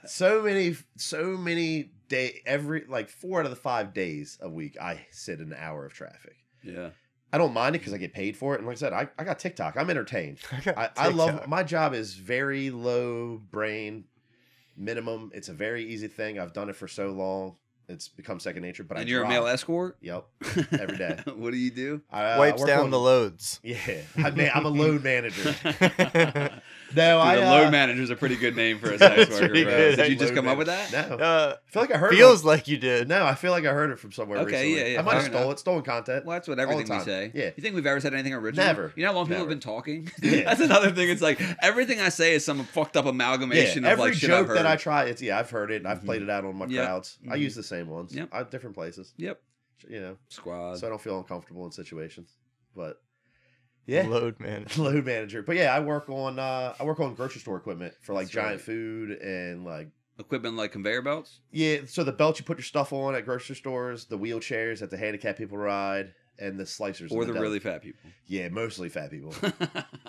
so many days. Every 4 out of the 5 days a week, I sit in an hour of traffic. Yeah. I don't mind it because I get paid for it. And like I said, I got TikTok. I'm entertained. I love my job. Is very low brain minimum. It's a very easy thing. I've done it for so long. It's become second nature. But you're a male escort? Yep. Every day. What do you do? Wipes down the loads. Yeah. I'm a load manager. No, load manager is a pretty good name for a sex worker, bro. Did you just come up with that? No. I feel like I heard Feels like you did. No, I feel like I heard it from somewhere recently. Yeah. I might have stole it. Stolen content. Well, that's what everything we say. Yeah. You think we've ever said anything original? Never. You know how long people have been talking? Yeah. That's another thing. It's like everything I say is some fucked up amalgamation of like shit I've heard. Every joke that I try, I've heard it. I've played it out on my crowds. I use the same ones. Yep. Different places. Yep. Squad. So I don't feel uncomfortable in situations. But yeah, load manager. But yeah, I work on grocery store equipment for like giant food and like equipment like conveyor belts. Yeah, so the belts you put your stuff on at grocery stores, the wheelchairs that the handicapped people ride, and the slicers. Or the really fat people. Yeah, mostly fat people.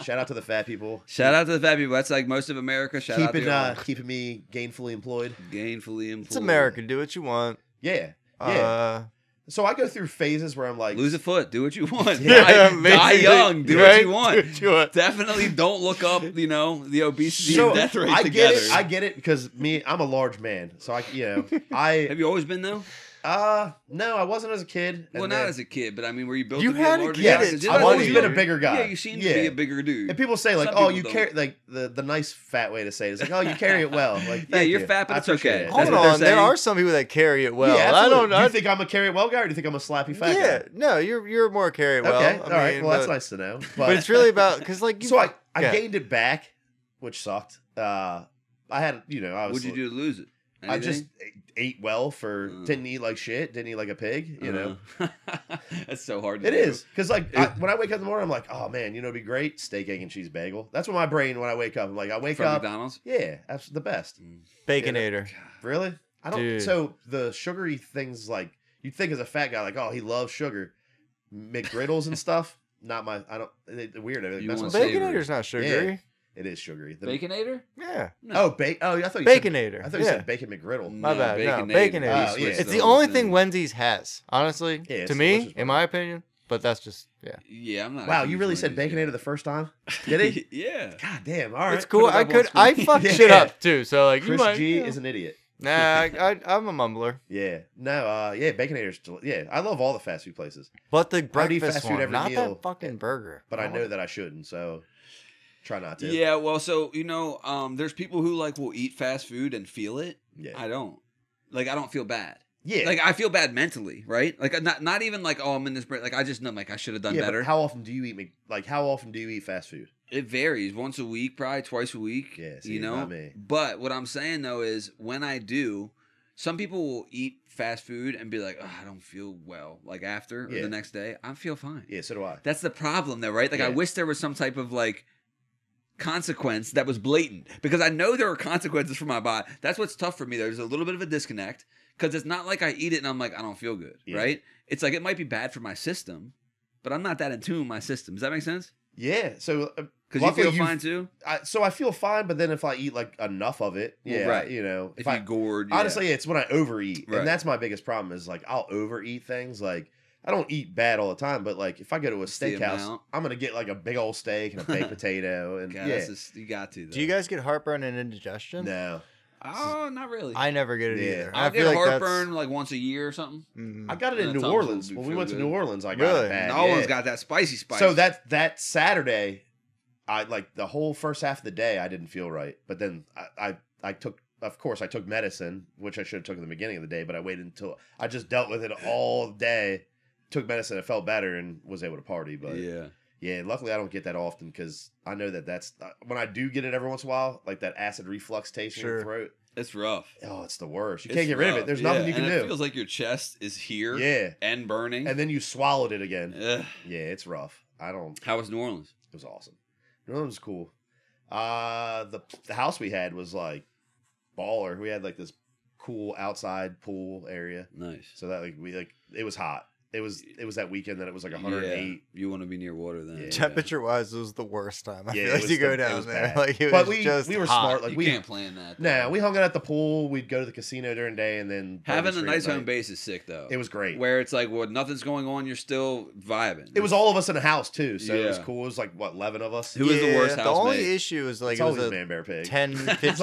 Shout out to the fat people. Shout out to the fat people. That's like most of America. Keeping me gainfully employed. Gainfully employed. It's America. Do what you want. Yeah. So I go through phases where I'm like, lose a foot, do what you want. Yeah, die young, do what you want. Do what you want. Definitely don't look up, the obesity so and death rate I together. get it. I get it because I'm a large man, so I Have you always been though? No, I wasn't as a kid. Well, not as a kid, but I mean, were you built You to be had a a larger kid. guy? I've always been a bigger guy. Yeah, you seem to be a bigger dude. And people say like, Some "Oh, people you don't. carry like the nice fat way to say it is like, oh, you carry it well." Like, Yeah, you're you. fat, but I it's appreciate okay. it. Hold That's what they're on, there saying. are some people that carry it well. Yeah, I don't know. Do you think I'm a carry it well guy, or do you think I'm a slappy fat guy? Yeah, no, you're more carry it well. Okay, I all right. mean, Well, that's nice to know. But it's really about because like you, so I gained it back, which sucked. I had I was. What'd you do to lose it? Anything? I just ate well didn't eat like shit, didn't eat like a pig, That's so hard to It do. is. Because when I wake up in the morning, I'm like, oh man, it'd be great, steak, egg, and cheese bagel. That's what my brain, when I wake up, I'm like, I wake From up. McDonald's? Yeah, that's the best. Baconator. Really? I don't. Dude. So the sugary things, like, you'd think as a fat guy, like, oh, he loves sugar. McGriddles and stuff, not my, I don't, weird. You want Baconator's not sugary. It is sugary. Baconator? Yeah. No. I thought you Baconator. I thought you said bacon McGriddle. My bad. No, Baconator. Baconator. Oh, yeah. It's the only thing Wendy's has, honestly. Yeah, it's to me, delicious, in my opinion. But that's just Yeah, I'm not. Wow, you really said Baconator the first time? Did he? Yeah. God damn! All right, It's cool. Put it up on I screen. fuck shit up too. So like, Chris you might, G is an idiot. Nah, I'm a mumbler. Yeah, no, Baconator's. I love all the fast food places, But the I would eat breakfast fast food one, every not meal, that fucking burger. but I know that I shouldn't, so try not to. Yeah, well, so there's people who will eat fast food and feel it. Yeah. I don't. I don't feel bad. Yeah. Like I feel bad mentally, right? Like not even like, oh, I'm in this break. Like I just know I should have done better. But how often do you eat fast food? It varies. Once a week, probably twice a week. Yeah, see, not me. But what I'm saying though is when I do, some people will eat fast food and be like, oh, I don't feel well. Like after or the next day, I feel fine. Yeah, so do I. That's the problem though, right? Like I wish there was some type of consequence that was blatant, because I know there are consequences for my body. That's what's tough for me. There's a little bit of a disconnect, because it's not like I eat it and I'm like, I don't feel good, right? It's like it might be bad for my system, but I'm not that in tune with my system. Does that make sense? Yeah. So because you feel fine too. So I feel fine, but then if I eat enough of it, right. if you gourd, honestly, it's when I overeat, right. and that's my biggest problem. Is I'll overeat things. Like I don't eat bad all the time, but if I go to a steakhouse, I'm gonna get a big old steak and a baked potato, and you got to. Though. Do you guys get heartburn and indigestion? No. Oh, not really. I never get it either. I feel get like heartburn once a year or something. I got it in New Orleans. When we went to New Orleans, I got it bad. New Orleans got that spicy spice. So that Saturday, I the whole first half of the day I didn't feel right. But then I took medicine, which I should have took in the beginning of the day, but I waited until I just dealt with it all day. Took medicine, I felt better and was able to party. But yeah, luckily I don't get that often, because I know that's when I do get it every once in a while, that acid reflux taste in your throat. It's rough. Oh, it's the worst. You can't get rid of it. There's nothing you can do. It feels like your chest is here, and burning, and then you swallowed it again. Ugh. Yeah, it's rough. How was New Orleans? It was awesome. New Orleans was cool. The house we had was baller. We had this cool outside pool area. Nice. So that it was hot. It was that weekend that it was 108. Yeah, you want to be near water then. Yeah. Temperature wise, it was the worst time. I feel like you go down there. But we were hot. smart. You can't plan that. Though. Nah, we hung out at the pool. We'd go to the casino during the day, and then having a nice home base is sick though. It was great. Where it's nothing's going on, you're still vibing. It was all of us in a house too, so it was cool. It was 11 of us. Who was the worst house? The only issue is it was a man bear pig. 10, 15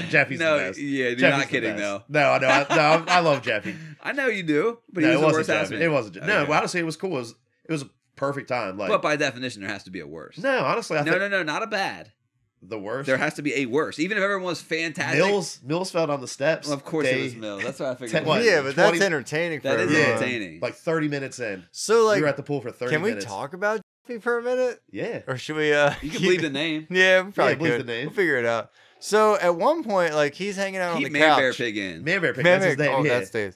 Jeffy's the best. Yeah, you're Jeffy's not kidding though. No, I love Jeffy. I know you do, but he was the worst housemate. It wasn't. No, honestly, it was cool. It was a perfect time. But by definition, there has to be a worst. No, honestly, I think no, not a bad. The worst. There has to be a worst, even if everyone was fantastic. Mills fell down the steps. Well, of course, it was Mills. That's what I figured. Yeah, but that's entertaining. That is entertaining. 30 minutes in. So we were at the pool for 30 minutes. Can we talk about Jeffy for a minute? Yeah. Or should we? You can bleep the name. Yeah, we probably bleep could. the name. We'll figure it out. So at one point, he's hanging out on the couch. Man Bear Pig in. Man Bear Pig. That's his name. Oh, that's Dave's.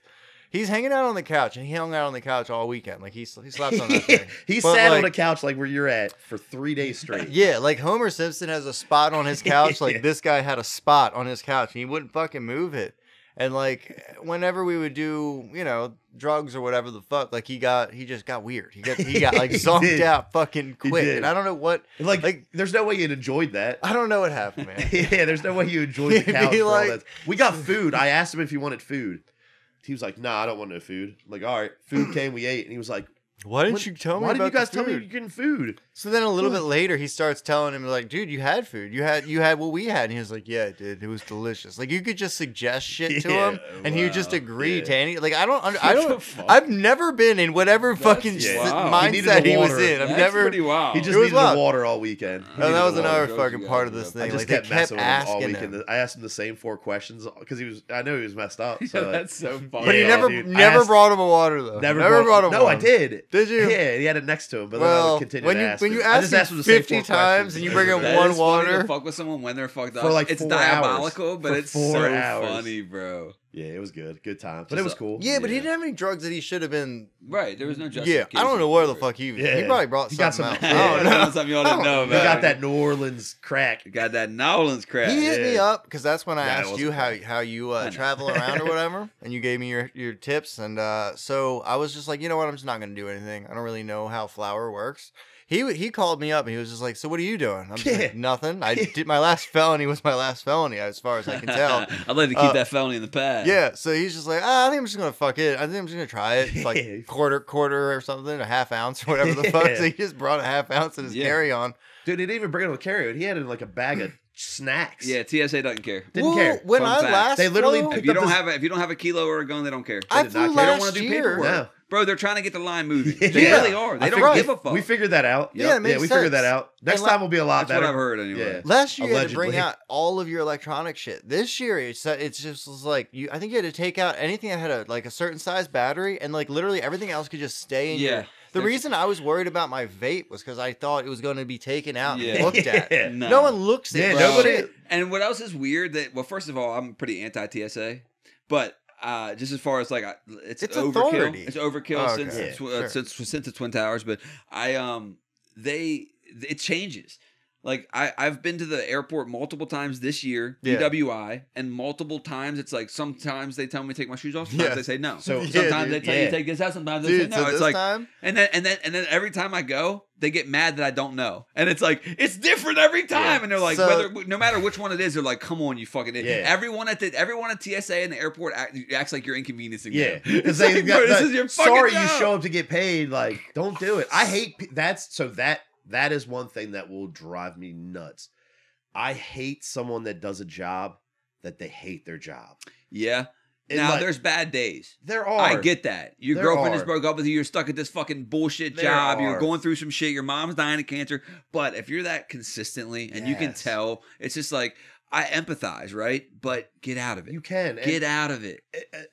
He's hanging out on the couch, and he hung out on the couch all weekend. He slept on that thing. He sat on a couch where you're at for 3 days straight. Yeah, Homer Simpson has a spot on his couch. This guy had a spot on his couch, and he wouldn't fucking move it. And whenever we would do, drugs or whatever the fuck, he just got weird. He got zonked out fucking quick. And I don't know what there's no way you'd enjoyed that. I don't know what happened, man. Yeah, there's no way you enjoyed the couch for all that. We got food. I asked him if he wanted food. he was like, nah, I don't want no food. I'm like, all right, food came, we ate. And he was like, why didn't you tell me why about did you guys the tell me food? you're getting food? So then a little bit later, he starts telling him, like, dude, you had food. You had what we had. And he was like, yeah, I did. It was delicious. Like, you could just suggest shit to him, and he would just agree to any. Like, I've never been in whatever fucking mindset he was in. I've never. Pretty wild. He just needed the water all weekend. Oh, that was another fucking part of this thing. I just kept messing with him all weekend. I asked him the same 4 questions because I know he was messed up. So that's so funny. But he never brought him a water though. Never brought him. No, I did. Did you? Yeah, he had it next to him. But then I would continue to ask him. When you ask him 50 times and you bring him one water, to fuck with someone when they're fucked up. For like it's 4 diabolical, hours. but it's so funny, bro. Yeah, it was good time, but it was cool. Yeah, but he didn't have any drugs that he should have been. Right, there was no justification. Yeah, I don't know where the fuck he was. He probably brought something else. I don't know. Something y'all didn't know about. He got that New Orleans crack. He got that New Orleans crack. He hit me up because that's when I asked you how you travel around or whatever, and you gave me your tips, and so I was just like, you know what, I'm just not gonna do anything. I don't really know how flour works. He called me up and he was just like, so what are you doing? I'm just like, nothing. I did my last felony was my last felony as far as I can tell. I'd like to keep that felony in the past. Yeah, so he's just like, I think I'm just gonna fuck it. I think I'm just gonna try it. It's like quarter or something, a half ounce or whatever the fuck. So he just brought a half ounce in his carry-on. Dude, he didn't even bring it with carry-on. He had it in like a bag of snacks. Yeah, TSA doesn't care. Didn't care. When I last they literally flew, picked if you don't have a kilo or a gun, they don't care. I flew they don't want last to do year. paperwork. No. Bro, they're trying to get the line moving. Yeah. They really are. They don't give a fuck. We figured that out. Yeah, it makes we sense. figured that out. Next time will be a lot That's better. what I've heard anyway. Yeah. Last year you had to Allegedly. bring out all of your electronic shit. This year it's just was like I think you had to take out anything that had a certain size battery, and like literally everything else could just stay in your. The reason I was worried about my vape was because I thought it was going to be taken out and looked at. No one looks at it. Yeah, nobody. And what else is weird well, first of all, I'm pretty anti-TSA, but just as far as like it's overkill. Authority. It's overkill Okay. since the Twin Towers, but it changes. Like I've been to the airport multiple times this year, DWI, and multiple times it's like sometimes they tell me to take my shoes off, sometimes they say no. So sometimes they tell you to take this out, sometimes they say no. It's like and then every time I go, they get mad that I don't know. And it's like it's different every time. Yeah. And they're like, no matter which one it is, they're like, come on, you fucking idiot. Yeah. Everyone at TSA and the airport acts like you're inconveniencing them. Yeah. Because like, this is your fucking job. You show up to get paid. Like, don't do it. I hate that is one thing that will drive me nuts. I hate someone that does a job that they hate their job. Yeah. Now, there's bad days. There are. I get that. Your girlfriend just broke up with you. You're stuck at this fucking bullshit job. You're going through some shit. Your mom's dying of cancer. But if you're that consistently and you can tell, it's just like, I empathize, right? But get out of it. You can. Get out of it.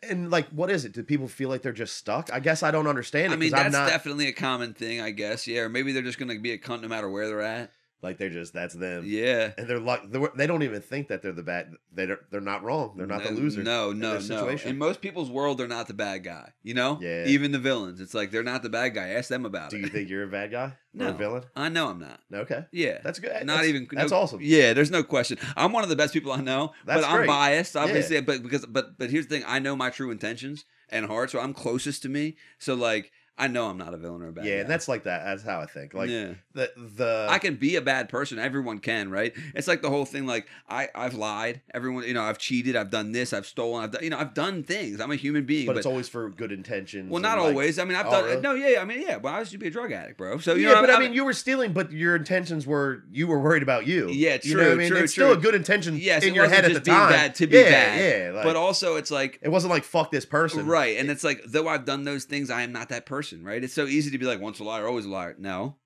And like, what is it? Do people feel like they're just stuck? I guess I don't understand it. I mean, that's definitely a common thing, I guess. Yeah, or maybe they're just going to be a cunt no matter where they're at. Like that's them. Yeah. And they don't even think that they're the bad. They're not wrong. They're not the loser. No. In most people's world, they're not the bad guy. You know? Yeah. Even the villains. It's like they're not the bad guy. Ask them about it. Do you think you're a bad guy? No. Or a villain? I know I'm not. Okay. Yeah. That's good. That's awesome. Yeah, there's no question. I'm one of the best people I know. That's but I'm great. biased, obviously. Yeah. But here's the thing. I know my true intentions and heart, so I'm closest to me. So like I know I'm not a villain or a bad guy. And that's like that. That's how I think. Like the I can be a bad person. Everyone can, right? It's like the whole thing. Like I've lied. Everyone, I've cheated. I've done this. I've stolen. I've done things. I'm a human being. But it's always for good intentions. Well, not always. I mean, I've done. Really? No, yeah. I mean, yeah. Well, I used to be a drug addict, bro. So I mean, you were stealing, but your intentions were you were worried about you. Yeah, true. You know what I mean? It's still a good intention in your head at the time. Bad to be bad. Yeah. Like, but also, it's like it wasn't like fuck this person, right? And it's like though I've done those things, I am not that person, right? It's so easy to be like once a liar, always a liar. No,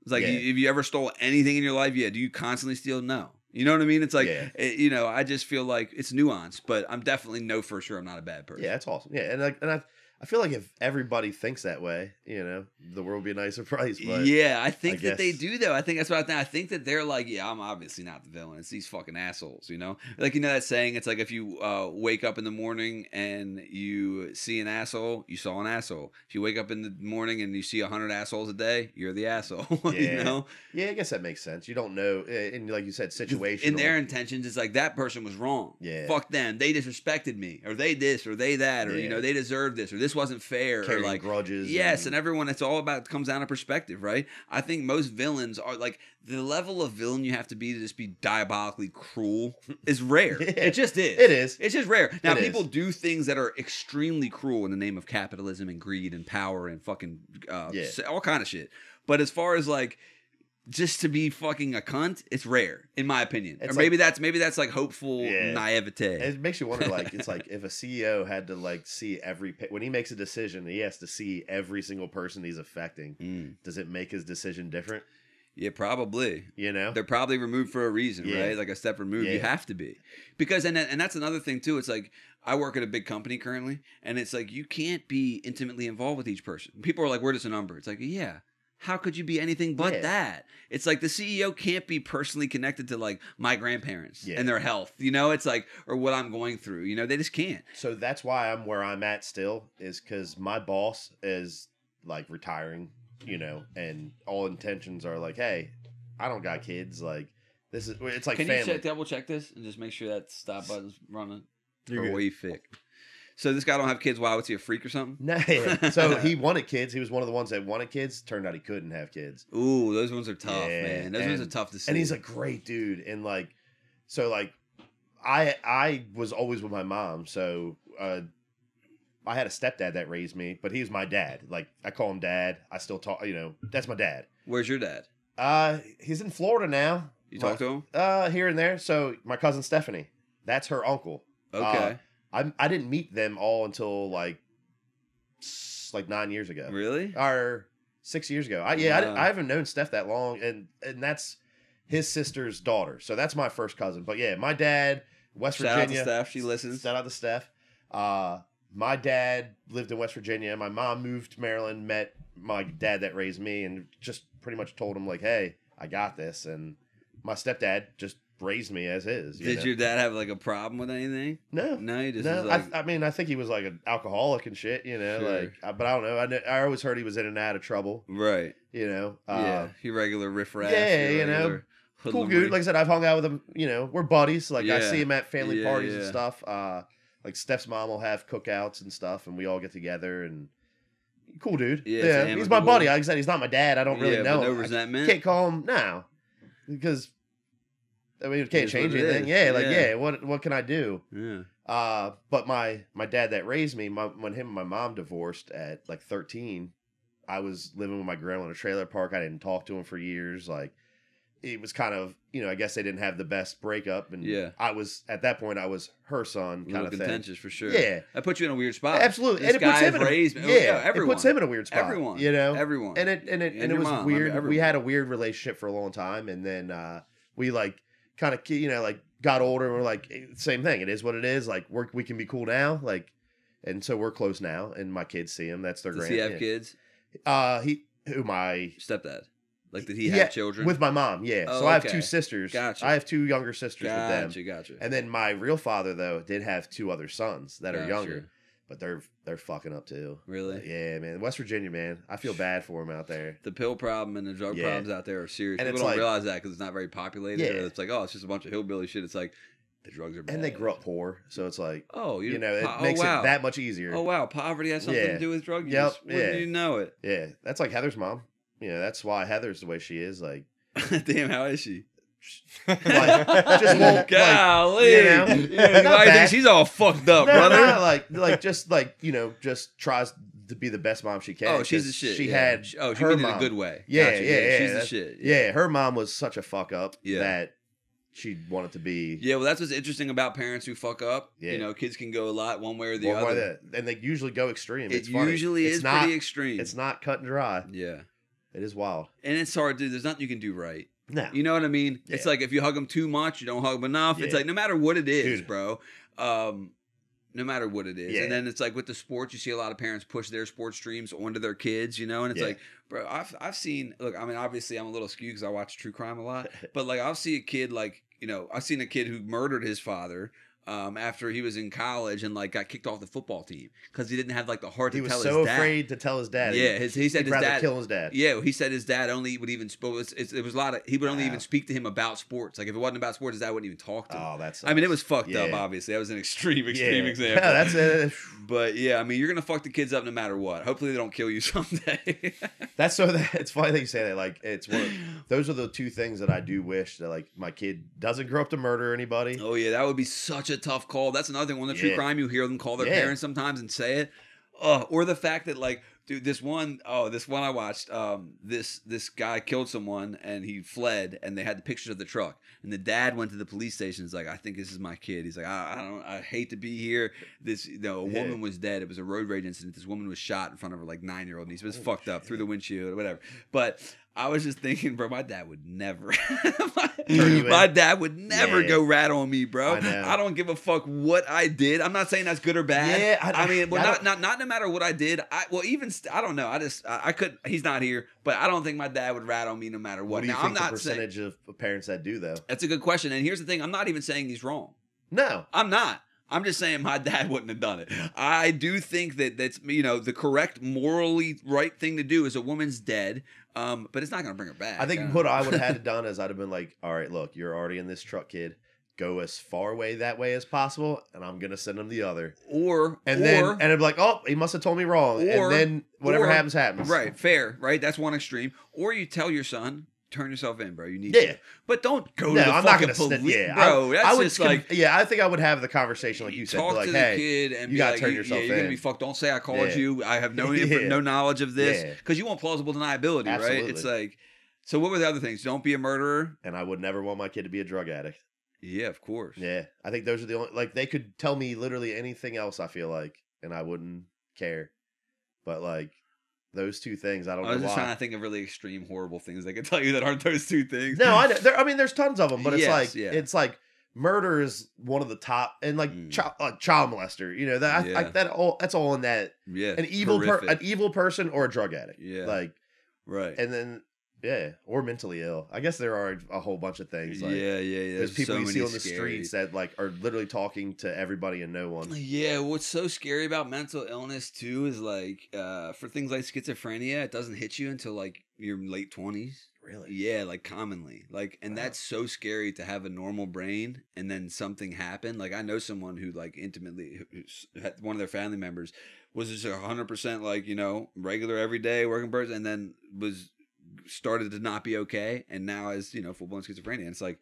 it's like if you ever stole anything in your life, do you constantly steal? No, you know what I mean? It's like I just feel like it's nuanced, but I'm definitely for sure I'm not a bad person. Yeah, that's awesome. Yeah, and I feel like if everybody thinks that way, the world would be a nicer place. But yeah, I think that they do though. I think that's what I think. I think that they're like, yeah, I'm obviously not the villain. It's these fucking assholes, Like that saying. It's like if you wake up in the morning and you see an asshole, you saw an asshole. If you wake up in the morning and you see 100 assholes a day, you're the asshole. Yeah. Yeah, I guess that makes sense. You don't know, and like you said, situational. In their intentions, it's like that person was wrong. Yeah, fuck them. They disrespected me, or they this, or they that, or they deserve this, or this this wasn't fair, carrying or like grudges. Yes, and everyone, it's all about, it comes down to perspective, right? I think most villains are like, the level of villain you have to just be diabolically cruel is rare. Yeah. It just is. It is. It's just rare. Now, people do things that are extremely cruel in the name of capitalism and greed and power and fucking all kind of shit. But as far as like, just to be fucking a cunt, it's rare, in my opinion. Or maybe that's like hopeful naivete. It makes you wonder, like, it's like if a CEO had to like see when he makes a decision, he has to see every single person he's affecting. Does it make his decision different? Yeah, probably. You know, they're probably removed for a reason, right? Like a step removed. You have to be, because and that's another thing too. It's like, I work at a big company currently, and it's like, you can't be intimately involved with each person. People are like, we're just a number. It's like, yeah. How could you be anything but that? It's like the CEO can't be personally connected to like my grandparents and their health, you know? It's like, or what I'm going through, you know? They just can't. So that's why I'm where I'm at still, is because my boss is like retiring, you know, and all intentions are like, hey, I don't got kids. Like, it's like family. Can you double check this and just make sure that stop button's running? You're or way thick. So this guy don't have kids. Why? Was he a freak or something? No. So he wanted kids. He was one of the ones that wanted kids. Turned out he couldn't have kids. Ooh, those ones are tough, man. Those ones are tough to see. And he's a great dude. And like, so like, I was always with my mom. So I had a stepdad that raised me, but he was my dad. Like, I call him dad. I still talk. You know, that's my dad. Where's your dad? He's in Florida now. You talk to him? Here and there. So my cousin Stephanie, that's her uncle. Okay. I didn't meet them all until like 9 years ago. Really? Or 6 years ago. I haven't known Steph that long, and that's his sister's daughter. So that's my first cousin. But yeah, my dad, West Virginia. Shout out to Steph. She listens. Shout out to Steph. My dad lived in West Virginia. My mom moved to Maryland, met my dad that raised me, and just pretty much told him like, hey, I got this. And my stepdad just raised me as his. Did your dad have like a problem with anything? No, he just no. Was like... I mean, I think he was like an alcoholic and shit, you know. Sure. Like, but I don't know. I always heard he was in and out of trouble, right? You know, he regular riffraff. Yeah, you know, cool dude. Like I said, I've hung out with him. You know, we're buddies. Like I see him at family parties and stuff. Like Steph's mom will have cookouts and stuff, and we all get together and. Cool dude. Yeah, he's my buddy. Like I said, he's not my dad. I don't really know. But no resentment. I can't call him now because. I mean, it can't change anything. Yeah, like what can I do? Yeah. But my dad that raised me, when him and my mom divorced at like 13, I was living with my grandma in a trailer park. I didn't talk to him for years. Like, it was kind of, you know, I guess they didn't have the best breakup, and I was at that point I was her son, kind of contentious for sure. Yeah, that puts you in a weird spot. Absolutely, this and it puts him in everyone. It puts him in a weird spot. Everyone, you know, everyone, and it was mom, weird. We had a weird relationship for a long time, and then we like. Kind of, you know, like got older and we're like, same thing. It is what it is. Like we can be cool now. Like, and so we're close now. And my kids see him. That's their Does he have kids? My stepdad. Like, did he have children with my mom? Yeah. Oh, so I have two sisters. Gotcha. I have two younger sisters with them. Gotcha. And then my real father though did have two other sons that are younger. But they're fucking up too. Really? Yeah, man. West Virginia, man. I feel bad for them out there. The pill problem and the drug problems out there are serious. And people don't realize that because it's not very populated. Yeah. It's like, oh, it's just a bunch of hillbilly shit. It's like, the drugs are bad. And they grew up poor. So it's like, oh, you know, it makes it that much easier. Oh, wow. Poverty has something to do with drug use. Yep. Wouldn't you know it? Yeah. That's like Heather's mom. You know, that's why Heather's the way she is. Like, damn, how is she? Like, just won't, golly, like, you know, I think she's all fucked up, brother. Like just like, you know, just tries to be the best mom she can. Oh, she's the shit. She had she her means mom. in a good way. Yeah, gotcha. yeah, she's the shit. Yeah, her mom was such a fuck up that she wanted to be. Yeah, well, that's what's interesting about parents who fuck up. Yeah. You know, kids can go a lot one way or the other, and they usually go extreme. It usually is pretty extreme. It's not cut and dry. Yeah, it is wild, and it's hard, dude. There's nothing you can do right. No. You know what I mean? Yeah. It's like if you hug them too much, you don't hug them enough. Yeah. It's like no matter what it is, dude. bro. No matter what it is. Yeah. And then it's like with the sports, you see a lot of parents push their sports streams onto their kids, you know? And it's like, bro, I've seen, look, I mean, obviously I'm a little skewed because I watch true crime a lot, but like I'll see a kid like, you know, I've seen a kid who murdered his father after he was in college and like got kicked off the football team because he didn't have like the heart to tell his dad. He was so afraid to tell his dad. Yeah, he said his dad kill his dad. Yeah, he said his dad only would even it was a lot of he would only even speak to him about sports. Like if it wasn't about sports, his dad wouldn't even talk to him. Oh, that's. I mean, it was fucked up. Obviously, that was an extreme example. Yeah, that's it. But yeah, I mean, you're gonna fuck the kids up no matter what. Hopefully, they don't kill you someday. It's funny that you say that. Like it's those are the two things that I do wish that like my kid doesn't grow up to murder anybody. Oh yeah, that would be such a tough call. That's another thing. One of the true crime, you hear them call their parents sometimes and say it. Or the fact that like, dude, this one I watched, this guy killed someone and he fled and they had the pictures of the truck and the dad went to the police station. He's like, I think this is my kid. He's like, I hate to be here. A woman was dead. It was a road rage incident. This woman was shot in front of her like 9-year-old niece. It was fucked up through the windshield or whatever. But I was just thinking, bro, my dad would never. My dad would never go rat on me, bro. I don't give a fuck what I did. I'm not saying that's good or bad. Yeah, I mean, not no matter what I did. I don't know. I could. He's not here, but I don't think my dad would rat on me no matter what. What do you think the percentage of parents that do though? That's a good question. And here's the thing: I'm not even saying he's wrong. No, I'm not. I'm just saying my dad wouldn't have done it. I do think that's the correct, morally right thing to do is a woman's dead, but it's not going to bring her back. I think what I would have had it done is I'd have been like, all right, look, you're already in this truck, kid. Go as far away that way as possible, and I'm going to send him the other. And I'd be like, oh, he must have told me wrong. And then whatever happens, happens. Right, fair, right? That's one extreme. Or you tell your son, turn yourself in, bro. You need to. But don't go to the fucking police, bro. I think I would have the conversation like you said. Talk like, to the kid and you got to turn yourself in. You're going to be fucked. Don't say I called you. I have no knowledge of this. Because you want plausible deniability, right? It's like, so what were the other things? Don't be a murderer. And I would never want my kid to be a drug addict. Yeah, of course. Yeah. I think those are the only, like, they could tell me literally anything else, I feel like, and I wouldn't care. But, like, those two things, I don't know why. I was just trying to think of really extreme, horrible things they could tell you that aren't those two things. No, I mean, there's tons of them, but it's like murder is one of the top, and like child molester. You know that's all in that. Yeah, an evil person or a drug addict. Yeah, like right, and then. Yeah, or mentally ill. I guess there are a whole bunch of things. Like, yeah. There's people you see on the streets that like are literally talking to everybody and no one. Yeah, what's so scary about mental illness too is like for things like schizophrenia, it doesn't hit you until like your late 20s. Really? Yeah, like commonly. Like, and that's so scary to have a normal brain and then something happen. Like I know someone who like intimately, one of their family members was just 100% like, regular everyday working person and then started to not be okay and now is full-blown schizophrenia and it's like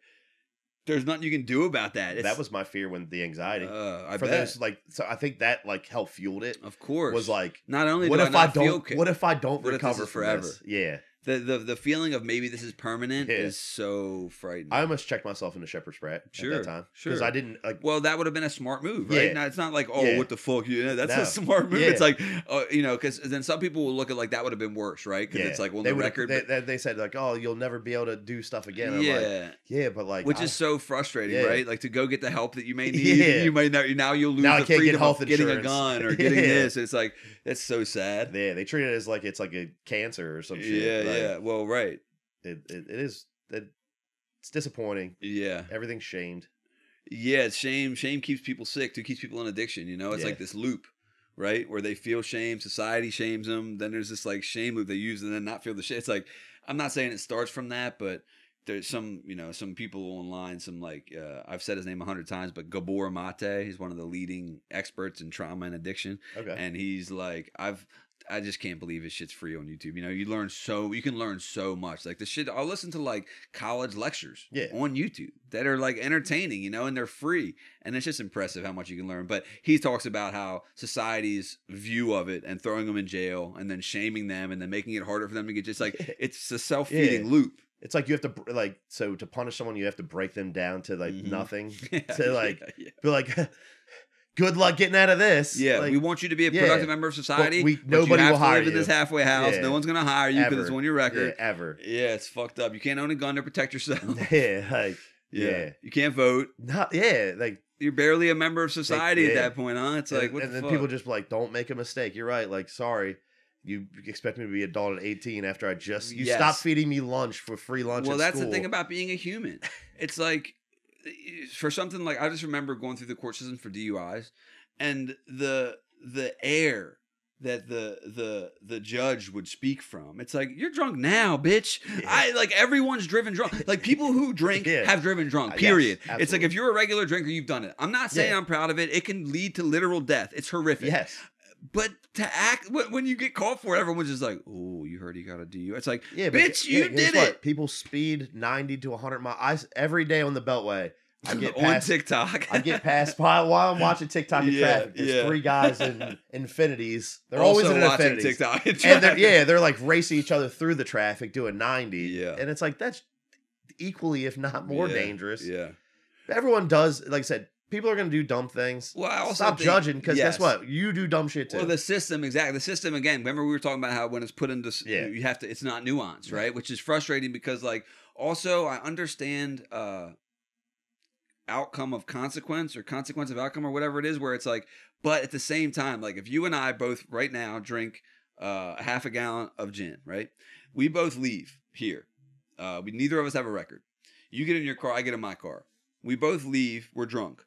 there's nothing you can do about that. That was my fear when the anxiety I for bet. those like so I think that like helped fueled it. Of course, was like not only what do if I I not don't feel okay, what if I don't what recover if forever? This? Yeah. The feeling of maybe this is permanent is so frightening. I almost checked myself into Shepherd's Prat at that time. Because I didn't like. Well, that would have been a smart move, right? Yeah. Now, it's not like, what the fuck? That's a smart move. Yeah. It's like, because then some people will look at like that would have been worse, right? Because it's like, well, the record. They said like, oh, you'll never be able to do stuff again. I'm like, but like, which is so frustrating, right? Like to go get the help that you may need. You might now you'll lose the freedom of getting a gun or getting this. It's like that's so sad. Yeah, they treat it as like it's like a cancer or some shit. Yeah, yeah. Well, right. It is. It's disappointing. Yeah, everything's shamed. Yeah, it's shame. Shame keeps people sick. Too keeps people in addiction. It's like this loop, right? Where they feel shame, society shames them. Then there's this like shame loop they use and then not feel the shit. It's like I'm not saying it starts from that, but there's some some people online. Some like I've said his name 100 times, but Gabor Mate. He's one of the leading experts in trauma and addiction. Okay, and he's like I just can't believe his shit's free on YouTube. You can learn so much. Like the shit, I'll listen to like college lectures on YouTube that are like entertaining, and they're free. And it's just impressive how much you can learn. But he talks about how society's view of it and throwing them in jail and then shaming them and then making it harder for them to get just like, it's a self-feeding loop. It's like you have to to punish someone, you have to break them down to like nothing to like be like, good luck getting out of this. Yeah, we want you to be a productive member of society. Nobody will hire you. Live in this halfway house. No one's gonna hire you because it's on your record. Yeah, ever. Yeah, it's fucked up. You can't own a gun to protect yourself. Yeah, you can't vote. Like you're barely a member of society at that point, huh? It's like, what and the then fuck? people just like, don't make a mistake. You're right. Like, sorry. You expect me to be adult at 18 after you stopped feeding me lunch for free lunch. Well, at that's school. the thing about being a human. It's like for something like, I just remember going through the court system for DUIs, and the air that the judge would speak from. It's like, you're drunk now, bitch. Yeah. Everyone's driven drunk. Like, people who drink have driven drunk, period. Yes, it's like, if you're a regular drinker, you've done it. I'm not saying I'm proud of it. It can lead to literal death. It's horrific. Yes. But to act, when you get caught for it, everyone's just like, oh, you heard he got a DUI. It's like, bitch, you did it. What? People speed 90 to 100 miles. Every day on the Beltway, I get past, on TikTok. I get past while I'm watching TikTok in traffic. There's 3 guys in Infinities. They're also always in Infinities. TikTok in traffic. And they're like racing each other through the traffic doing 90. Yeah. And it's like, that's equally, if not more dangerous. Yeah. Everyone does, like I said, people are going to do dumb things. Well, I also stop judging, because guess what? You do dumb shit too. Well, the system, exactly. The system, again, remember we were talking about how when it's put into, you have to, it's not nuanced, right? Which is frustrating, because also I understand outcome of consequence, or consequence of outcome, or whatever it is, where it's like, but at the same time, like, if you and I both right now drink half a gallon of gin, right? We both leave here. Neither of us have a record. You get in your car, I get in my car. We both leave, we're drunk.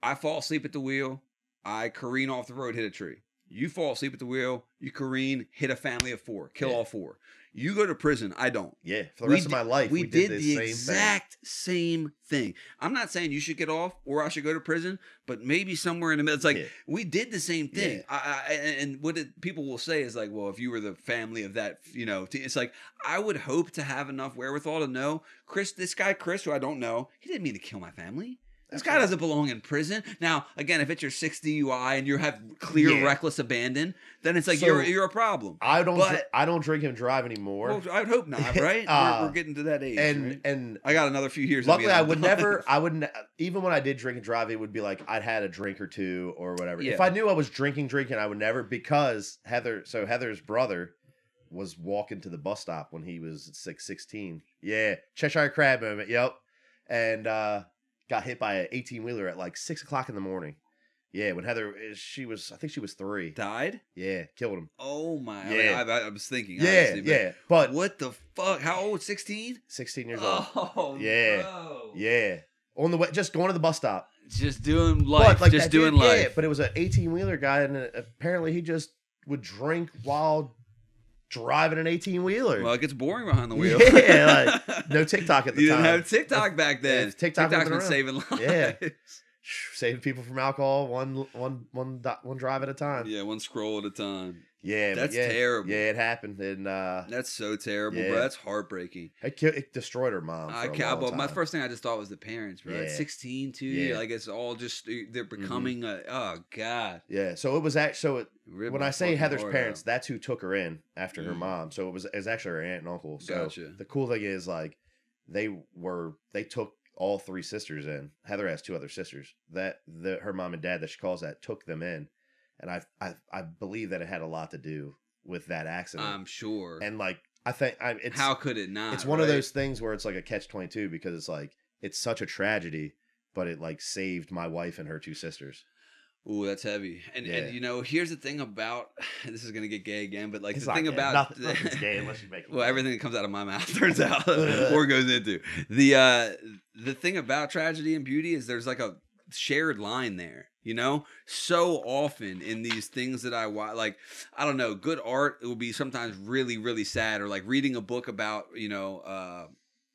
I fall asleep at the wheel, I careen off the road, hit a tree. You fall asleep at the wheel, you careen, hit a family of 4, kill all 4. You go to prison, I don't. Yeah, for the rest of my life, we did the exact same thing. I'm not saying you should get off or I should go to prison, but maybe somewhere in the middle. It's like, we did the same thing. Yeah. And what people will say is like, well, if you were the family of that, it's like, I would hope to have enough wherewithal to know, this guy Chris, who I don't know, he didn't mean to kill my family. This guy doesn't belong in prison. Now, again, if it's your 6th DUI and you have clear reckless abandon, then it's like, you're a problem. I don't drink and drive anymore. Well, I'd hope not, right? We're getting to that age, and I got another few years. Luckily, I wouldn't. Even when I did drink and drive, it would be like I'd had a drink or 2 or whatever. Yeah. If I knew I was drinking, I would never, because Heather's brother was walking to the bus stop when he was 16. Yeah, Cheshire Crab moment. Yep, and got hit by an 18-wheeler at like 6 o'clock in the morning. Yeah, when Heather, I think she was 3. Died? Yeah, killed him. Oh my! Yeah, I was thinking. Yeah, but what the fuck? How old? 16? 16 years old. Oh yeah, no. Yeah. On the way, just going to the bus stop, just doing life, life. Yeah, but it was an 18-wheeler guy, and apparently he just would drink while driving an 18-wheeler. Well, it gets boring behind the wheel. Yeah, like no TikTok at the time. You didn't have TikTok back then. TikTok's been saving lives. Yeah, saving people from alcohol, one drive at a time. Yeah, one scroll at a time. Yeah, that's terrible. Yeah, it happened, and that's so terrible, bro. That's heartbreaking. It destroyed her mom. But my first thing I just thought was the parents, bro. At 16 too. Yeah. Like, it's all just, they're becoming oh god. Yeah. So it was actually when I say Heather's parents, that's who took her in after her mom. So it was actually her aunt and uncle. So gotcha. The cool thing is, like, they took all 3 sisters in. Heather has 2 other sisters. Her mom and dad, that she calls that, took them in. And I believe that it had a lot to do with that accident. I'm sure. And like, I think how could it not? It's one of those things where it's like a catch-22, because it's like, it's such a tragedy, but it like saved my wife and her 2 sisters. Ooh, that's heavy. And here's the thing about, this is gonna get gay again, but like, it's the thing about nothing's gay unless you make it. Well, everything that comes out of my mouth turns out or goes into the thing about tragedy and beauty is there's like a shared line there. So often in these things that I watch, like, I don't know, good art, it will be sometimes really, really sad, or like reading a book about,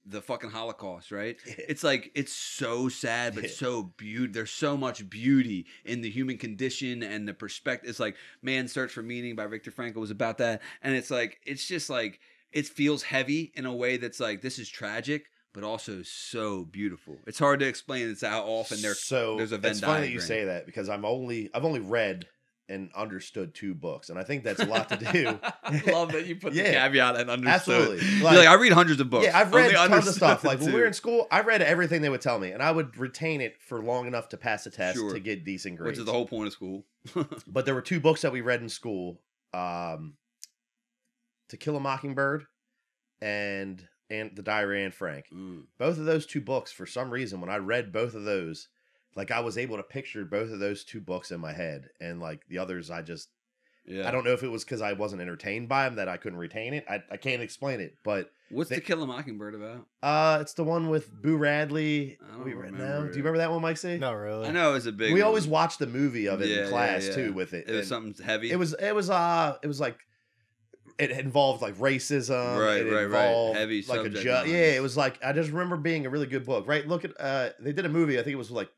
the fucking Holocaust, right? It's like, it's so sad, but so beautiful. There's so much beauty in the human condition and the perspective. It's like Man's Search for Meaning by Viktor Frankl was about that. And it's like, it's just like, it feels heavy in a way that's like, this is tragic, but also so beautiful. It's hard to explain. It's how often there's a Venn diagram. It's funny that you say that, because I've only read and understood 2 books, and I think that's a lot to do. I love that you put the caveat and understood. Absolutely. You're like, I read hundreds of books. Yeah, I've read tons of stuff. Like, when we were in school, I read everything they would tell me, and I would retain it for long enough to pass the test to get decent grades. Which is the whole point of school. But there were 2 books that we read in school, To Kill a Mockingbird and The Diary of Anne Frank. Both of those 2 books, for some reason, when I read both of those, like, I was able to picture both of those 2 books in my head, and like the others, I don't know if it was because I wasn't entertained by them that I couldn't retain it. I can't explain it, but what's To Kill a Mockingbird about? It's the one with Boo Radley. I don't remember. Do you remember that one, Mike C? Not really. I know it was a big. We always watched the movie of it in class too with it. It was something heavy. It was like. It involved like racism. Right. Heavy like subject. It was like I just remember being a really good book. Right, look at they did a movie. I think it was like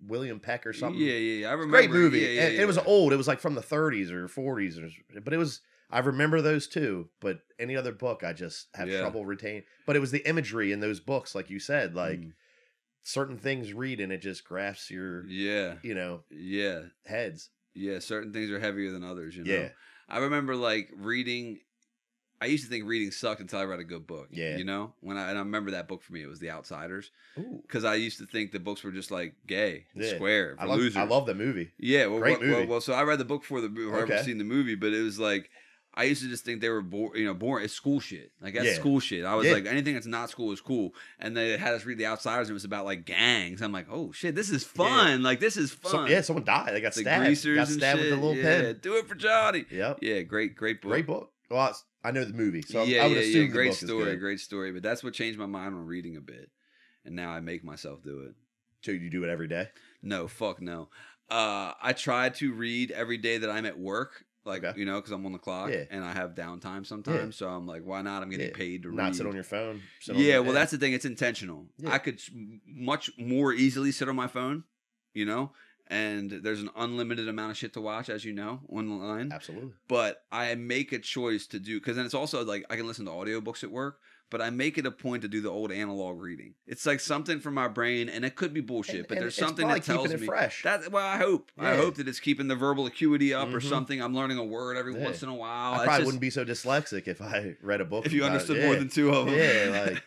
William Peck or something. Yeah. I remember. Great movie. It was old. It was like from the 30s or 40s, but it was. I remember those two. But any other book, I just have trouble retaining. But it was the imagery in those books, like you said, like certain things read and it just grasps your heads. Yeah, certain things are heavier than others. You know. I remember like reading. I used to think reading sucked until I read a good book. Yeah. You know? And I remember that book for me. It was The Outsiders. Because I used to think the books were just like gay, square, for losers. I love the movie. Yeah. Well, great movie. Well, so I read the book before I've ever seen the movie, but it was like, I used to just think they were boring. It's school shit. Like, that's school shit. I was like, anything that's not school is cool. And they had us read The Outsiders, and it was about like gangs. I'm like, oh shit, this is fun. Like, this is fun. Someone died. They got stabbed. Greasers got stabbed with a little pen. Do it for Johnny. Yep. Yeah, great book. Great book. Well, I know the movie, so I would assume great story. But that's what changed my mind on reading a bit, and now I make myself do it. So you do it every day? No, fuck no. I try to read every day that I'm at work, like because I'm on the clock and I have downtime sometimes. So I'm like, why not? I'm getting paid to read. Not sit on your phone. Well, that's the thing. It's intentional. Yeah. I could much more easily sit on my phone, and there's an unlimited amount of shit to watch, as you know, online. Absolutely. But I make a choice to do, because then it's also like I can listen to audiobooks at work, but I make it a point to do the old analog reading. It's like something from my brain, and it could be bullshit, but there's something that tells me. Fresh. I hope. Yeah. I hope that it's keeping the verbal acuity up or something. I'm learning a word every once in a while. I probably wouldn't be so dyslexic if I read a book. If you understood more than two of them. Yeah, like...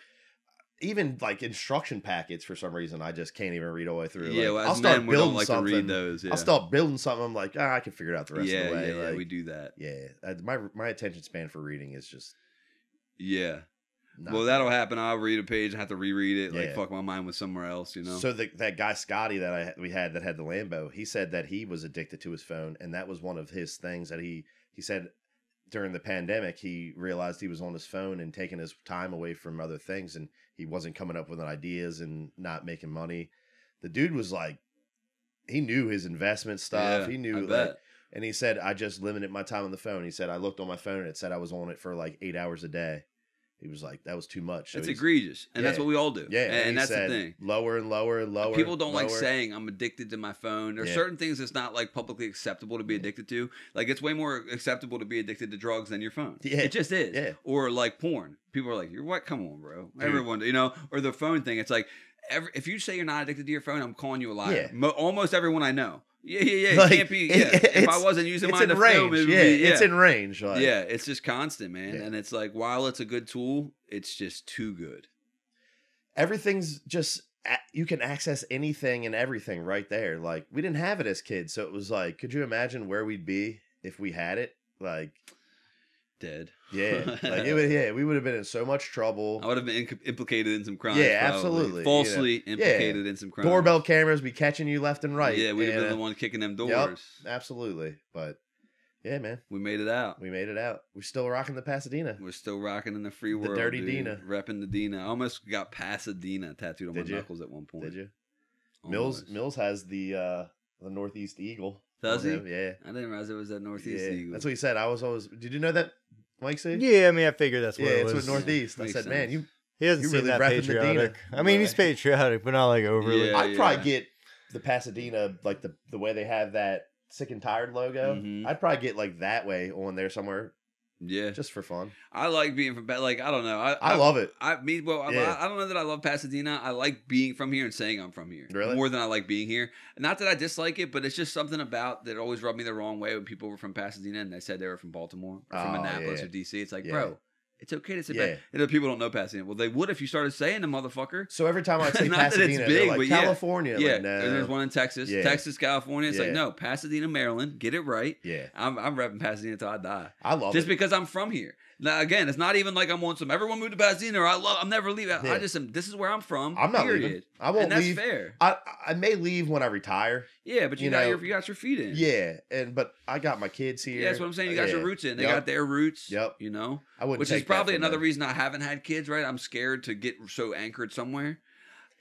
Even like instruction packets, for some reason, I just can't even read all the way through. Yeah, like, I'll start building something. To read those. Yeah. I'll start building something. I'm like, I can figure it out the rest of the way. Yeah, we do that. Yeah, my attention span for reading is just. Yeah. Well, that'll happen. I'll read a page, and have to reread it. Like, fuck, my mind was somewhere else. So that guy Scotty that we had that had the Lambo, he said that he was addicted to his phone, and that was one of his things that he said. During the pandemic, he realized he was on his phone and taking his time away from other things, and he wasn't coming up with ideas and not making money. The dude was like, he knew his investment stuff. He knew, and he said, I just limited my time on the phone. He said, I looked on my phone and it said I was on it for like 8 hours a day. He was like, that was too much. It's egregious. And that's what we all do. Yeah. And that's the thing. Lower and lower and lower. People don't like saying I'm addicted to my phone. There's certain things that's not like publicly acceptable to be addicted to. Like, it's way more acceptable to be addicted to drugs than your phone. Yeah. It just is. Yeah. Or like porn. People are like, you're what? Come on, bro. Dude. Everyone, or the phone thing. It's like, if you say you're not addicted to your phone, I'm calling you a liar. Yeah. Almost everyone I know. Yeah. Like, it can't be. If I wasn't using mine to film, it would be, it's in range. Like. Yeah, it's just constant, man. Yeah. And it's like, while it's a good tool, it's just too good. Everything's just, you can access anything and everything right there. Like, we didn't have it as kids, so it was like, could you imagine where we'd be if we had it? Like, dead. Yeah, like we would have been in so much trouble. I would have been implicated in some crimes. Yeah, absolutely. Falsely implicated in some crimes. Doorbell cameras be catching you left and right. Yeah, we'd have been the one kicking them doors. Yep, absolutely. But yeah, man, we made it out. We're stistill rocking the Pasadena. We're still rocking in the free world. The dirty Dina, repping the Dina. I almost got Pasadena tattooed on my knuckles at one point. Did you? Mills has the Northeast Eagle. Does he? Yeah. I didn't realize it was that Northeast Eagle. That's what he said. I was always. Did you know that, Mike? Say? Yeah, I mean, I figured that's what it was. Yeah, it's what Northeast. I said, man, he hasn't seen really that patriotic. I mean, he's patriotic, but not like overly. Yeah, I'd probably get the Pasadena, like the way they have that Sick and Tired logo. Mm-hmm. I'd probably get like that way on there somewhere. Yeah, just for fun. I like being from like I don't know. I love it. I don't know that I love Pasadena. I like being from here and saying I'm from here more than I like being here. Not that I dislike it, but it's just something about that always rubbed me the wrong way when people were from Pasadena and they said they were from Baltimore or from Annapolis or DC. It's like, bro, it's okay to say bad. And people don't know Pasadena. Well, they would if you started saying the motherfucker. So every time I say Pasadena, big, they're like California. Yeah, like, no. There's one in Texas. Yeah. Texas, California. It's like, no, Pasadena, Maryland. Get it right. Yeah. I'm repping Pasadena till I die. I love just because I'm from here. Now, again, it's not even like I'm on some everyone moved to Pasadena or I'm never leaving. Yeah. This is where I'm from. I'm not leaving. I won't leave. That's fair. I may leave when I retire. Yeah, but you got your feet in. Yeah, but I got my kids here. Yeah, that's what I'm saying. You got your roots in. They got their roots. Yep. You know, which is probably another reason I haven't had kids. Right, I'm scared to get so anchored somewhere.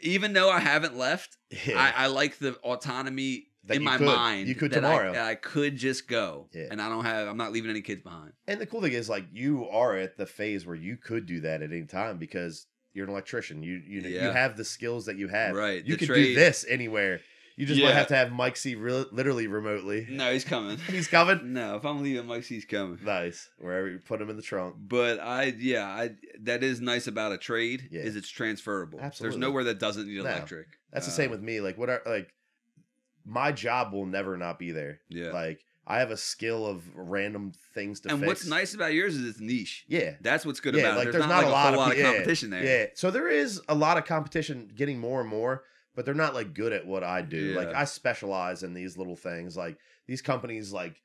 Even though I haven't left, I like the autonomy in my mind. You could tomorrow. I could just go, and I'm not leaving any kids behind. And the cool thing is, like, you are at the phase where you could do that at any time because you're an electrician. You have the skills that you have. Right. You can do this anywhere. You just might have to have Mike C literally remotely. No, he's coming. He's coming? No, if I'm leaving, Mike C's coming. Nice. Wherever you put him in the trunk. But that is nice about a trade is it's transferable. Absolutely. There's nowhere that doesn't need electric. That's the same with me. Like my job will never not be there. Yeah. Like I have a skill of random things to fix. And what's nice about yours is it's niche. Yeah. That's what's good about it. Like, there's not a lot of competition there. Yeah. So there is a lot of competition getting more and more. But they're not like good at what I do. Yeah. Like I specialize in these little things. Like these companies like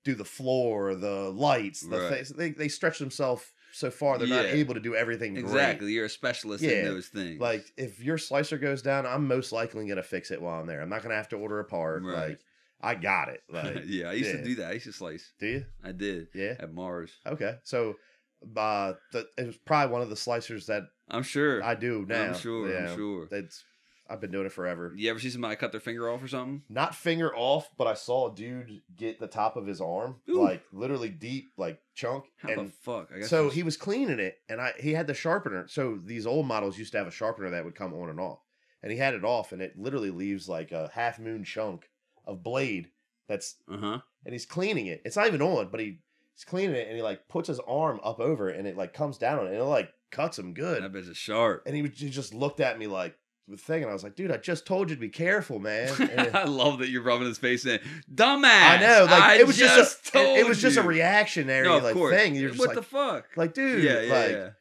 do the floor, the lights, the things. They stretch themselves so far they're not able to do everything exactly. great. You're a specialist in those things. Like if your slicer goes down, I'm most likely gonna fix it while I'm there. I'm not gonna have to order a part. Right. Like I got it. Like I used to do that. I used to slice. Do you? I did. Yeah. At Mars. Okay. So it was probably one of the slicers that I'm sure I do now. I'm sure. I've been doing it forever. You ever see somebody cut their finger off or something? Not finger off, but I saw a dude get the top of his arm, like literally deep, like chunk. How the fuck? I guess so he was cleaning it, and he had the sharpener. So these old models used to have a sharpener that would come on and off, and he had it off, and it literally leaves like a half moon chunk of blade. That's and he's cleaning it. It's not even on, but he's cleaning it, and he like puts his arm up over it, and it like comes down on it, and it like cuts him good. That bitch is sharp. And he just looked at me like. Thing and I was like, dude, I just told you to be careful, man. I love that you're rubbing his face in, dumbass. I know, like it was just a reactionary course. Thing. You're just what the fuck, like, dude, yeah.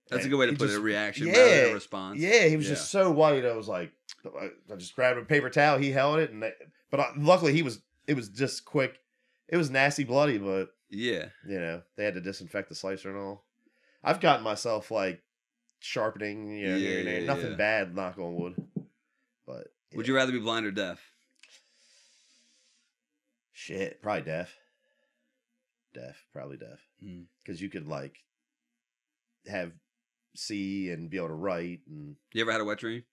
That's a good way to put it. A reaction, rather than a response. Yeah, he was just so white. I was like, I just grabbed a paper towel. He held it, luckily it was just quick. It was nasty, bloody, but they had to disinfect the slicer and all. I've gotten myself like. Sharpening, here and there. Nothing bad, knock on wood. But would you rather be blind or deaf? Shit, probably deaf. Probably deaf. Because you could like see and be able to write. And you ever had a wet dream?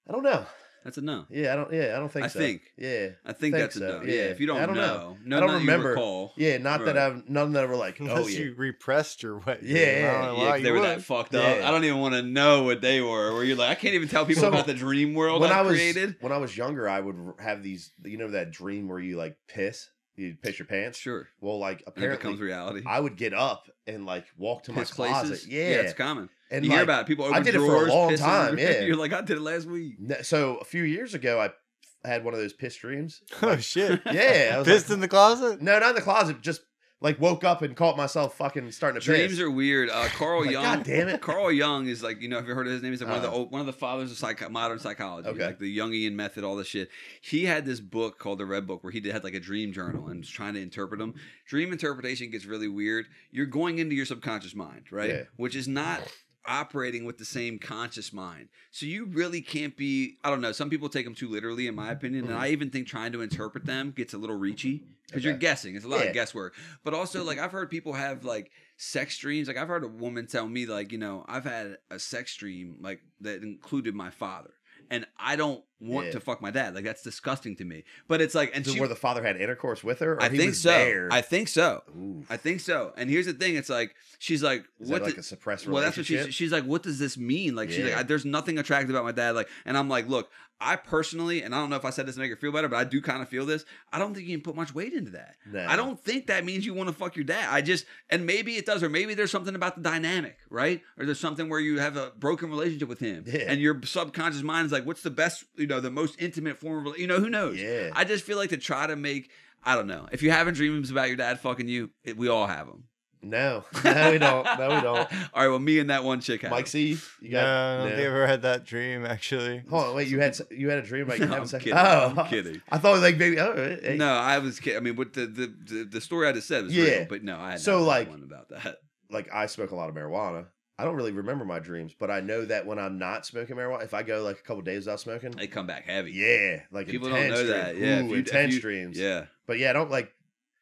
I don't know. That's a no. Yeah, I don't think so. I think that's a no. Yeah, if you don't know. I don't remember. Recall. Yeah, not that I've none that were like, you repressed your wet dream. Yeah, they were that fucked up. I don't even want to know what they were. Where you're like, I can't even tell people about the dream world I created. When I was younger, I would have these, that dream where you like piss. You piss your pants. Sure. Well, like apparently it becomes reality. I would get up and like walk to my closet. Places. Yeah, it's common. And you hear about it. People open I did drawers, it for a long time. Yeah, you're like, I did it last week. So a few years ago, I had one of those piss dreams. Oh shit! Yeah, I was pissed in the closet. No, not in the closet. Just like woke up and caught myself fucking starting to piss. Dreams are weird. Carl Jung. God damn it. Carl Jung is like, have you heard of his name? He's like one of the fathers of modern psychology. Okay. Like the Jungian method, all this shit. He had this book called The Red Book where he had like a dream journal and was trying to interpret them. Dream interpretation gets really weird. You're going into your subconscious mind, right? Yeah. Which is not operating with the same conscious mind. So you really can't be, I don't know, some people take them too literally in my opinion, and I even think trying to interpret them gets a little reachy because you're guessing. It's a lot of guesswork. But also, like, I've heard people have like sex dreams. Like I've heard a woman tell me like, I've had a sex dream like that included my father. And I don't want to fuck my dad. Like, that's disgusting to me. But it's like... where the father had intercourse with her? Or I think so. There? I think so. Oof. I think so. And here's the thing. It's like, she's like... Is that like a suppressed relationship? Well, that's what she's like, what does this mean? Like, she's like, there's nothing attractive about my dad. Like, and I'm like, look, I personally, and I don't know if I said this to make her feel better, but I do kind of feel this. I don't think you can put much weight into that. No. I don't think that means you want to fuck your dad. And maybe it does, or maybe there's something about the dynamic, right? Or there's something where you have a broken relationship with him, and your subconscious mind is like, what's the best, the most intimate form of, who knows? Yeah. I just feel like to try to make, I don't know. If you're having dreams about your dad fucking you, we all have them. No, we don't. No, we don't. All right, well, me and that one chick have. Mike C, you got? No, I don't think I've ever had that dream. Actually, hold on, wait. You had a dream like having sex? I'm kidding. I thought like maybe. Oh, hey. No, I was kidding. I mean, what the story I just said was real, but no, I had one about that. Like I smoke a lot of marijuana, I don't really remember my dreams, but I know that when I'm not smoking marijuana, if I go like a couple days without smoking, they come back heavy. Yeah, like people don't know that. Yeah, intense dreams. Yeah, but yeah, I don't like.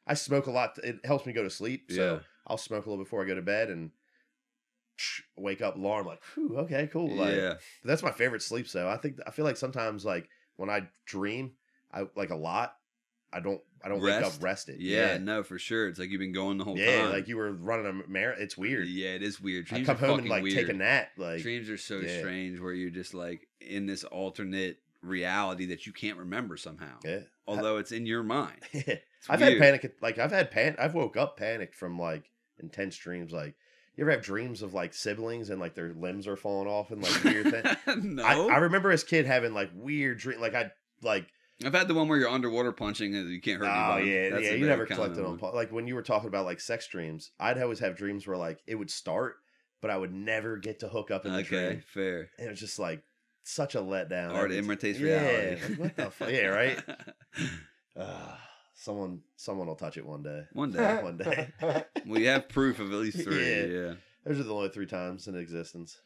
I smoke a lot. It helps me go to sleep. So I'll smoke a little before I go to bed and wake up alarm like, whew, okay, cool. Like, but that's my favorite sleep. So I feel like sometimes like when I dream, I like a lot. I don't wake up rested. Yeah, no, for sure. It's like you've been going the whole time. Yeah, like you were running a marathon. It's weird. Yeah, it is weird. Dreams I come home and like take a nap. Like dreams are so strange where you're just like in this alternate reality that you can't remember somehow. Yeah. Although it's in your mind. Yeah. I've had panic. Like I've woke up panicked from like intense dreams. Like you ever have dreams of like siblings and like their limbs are falling off and like weird things? No. I remember as a kid having like weird dreams. Like I've had the one where you're underwater punching and you can't hurt anybody. Oh, yeah. You never collected on like when you were talking about like sex dreams, I'd always have dreams where like it would start, but I would never get to hook up in the dream. Okay, fair. And it was just like such a letdown. Art imitates reality. Yeah, like, what the fuck? Yeah, right? Someone will touch it one day. One day. One day. Well, you have proof of at least 3. Yeah. Those are the only 3 times in existence.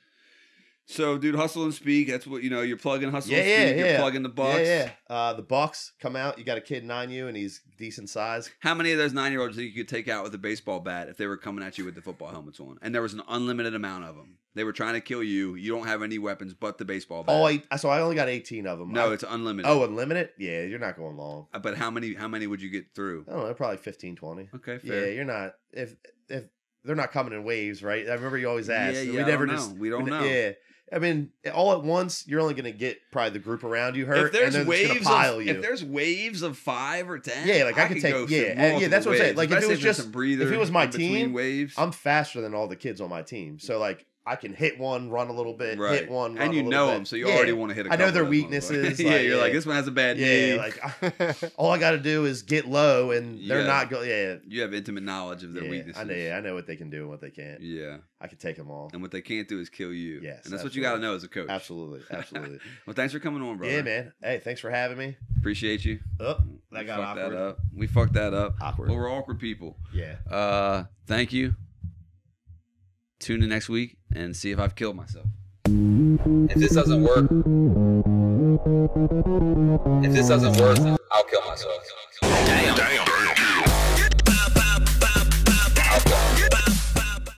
So, dude, Hustle and Speak. That's what, you're plugging Hustle and Speak. You're plugging the Bucks. Yeah. The Bucks come out. You got a kid 9U, and he's decent size. How many of those 9-year-olds do you could take out with a baseball bat if they were coming at you with the football helmets on? And there was an unlimited amount of them. They were trying to kill you. You don't have any weapons but the baseball bat. So I only got 18 of them. No, it's unlimited. Oh, unlimited? Yeah, you're not going long. But how many would you get through? I don't know, probably 15, 20. Okay, fair. Yeah, you're not. If they're not coming in waves, right? I remember you always ask. Yeah, we don't know. Yeah. I mean, all at once, you're only going to get probably the group around you hurt. If there's waves of 5 or 10, yeah, like I could take, that's what I'm saying. Like if it was my team, I'm faster than all the kids on my team. So like I can hit one, run a little bit, hit one, run and you know them, so you already want to hit a couple. I know their weaknesses. You're like, this one has a bad knee. Like all I got to do is get low, and they're not going. Yeah, you have intimate knowledge of their weaknesses. I know what they can do and what they can't. Yeah, I can take them all. And what they can't do is kill you. Yes, and that's what you got to know as a coach. Absolutely. Well, thanks for coming on, brother. Yeah, man. Hey, thanks for having me. Appreciate you. Oh, that got awkward. We fucked that up. Awkward. Well, we're awkward people. Yeah. Thank you. Tune in next week and see if I've killed myself. If this doesn't work, I'll kill myself. Damn.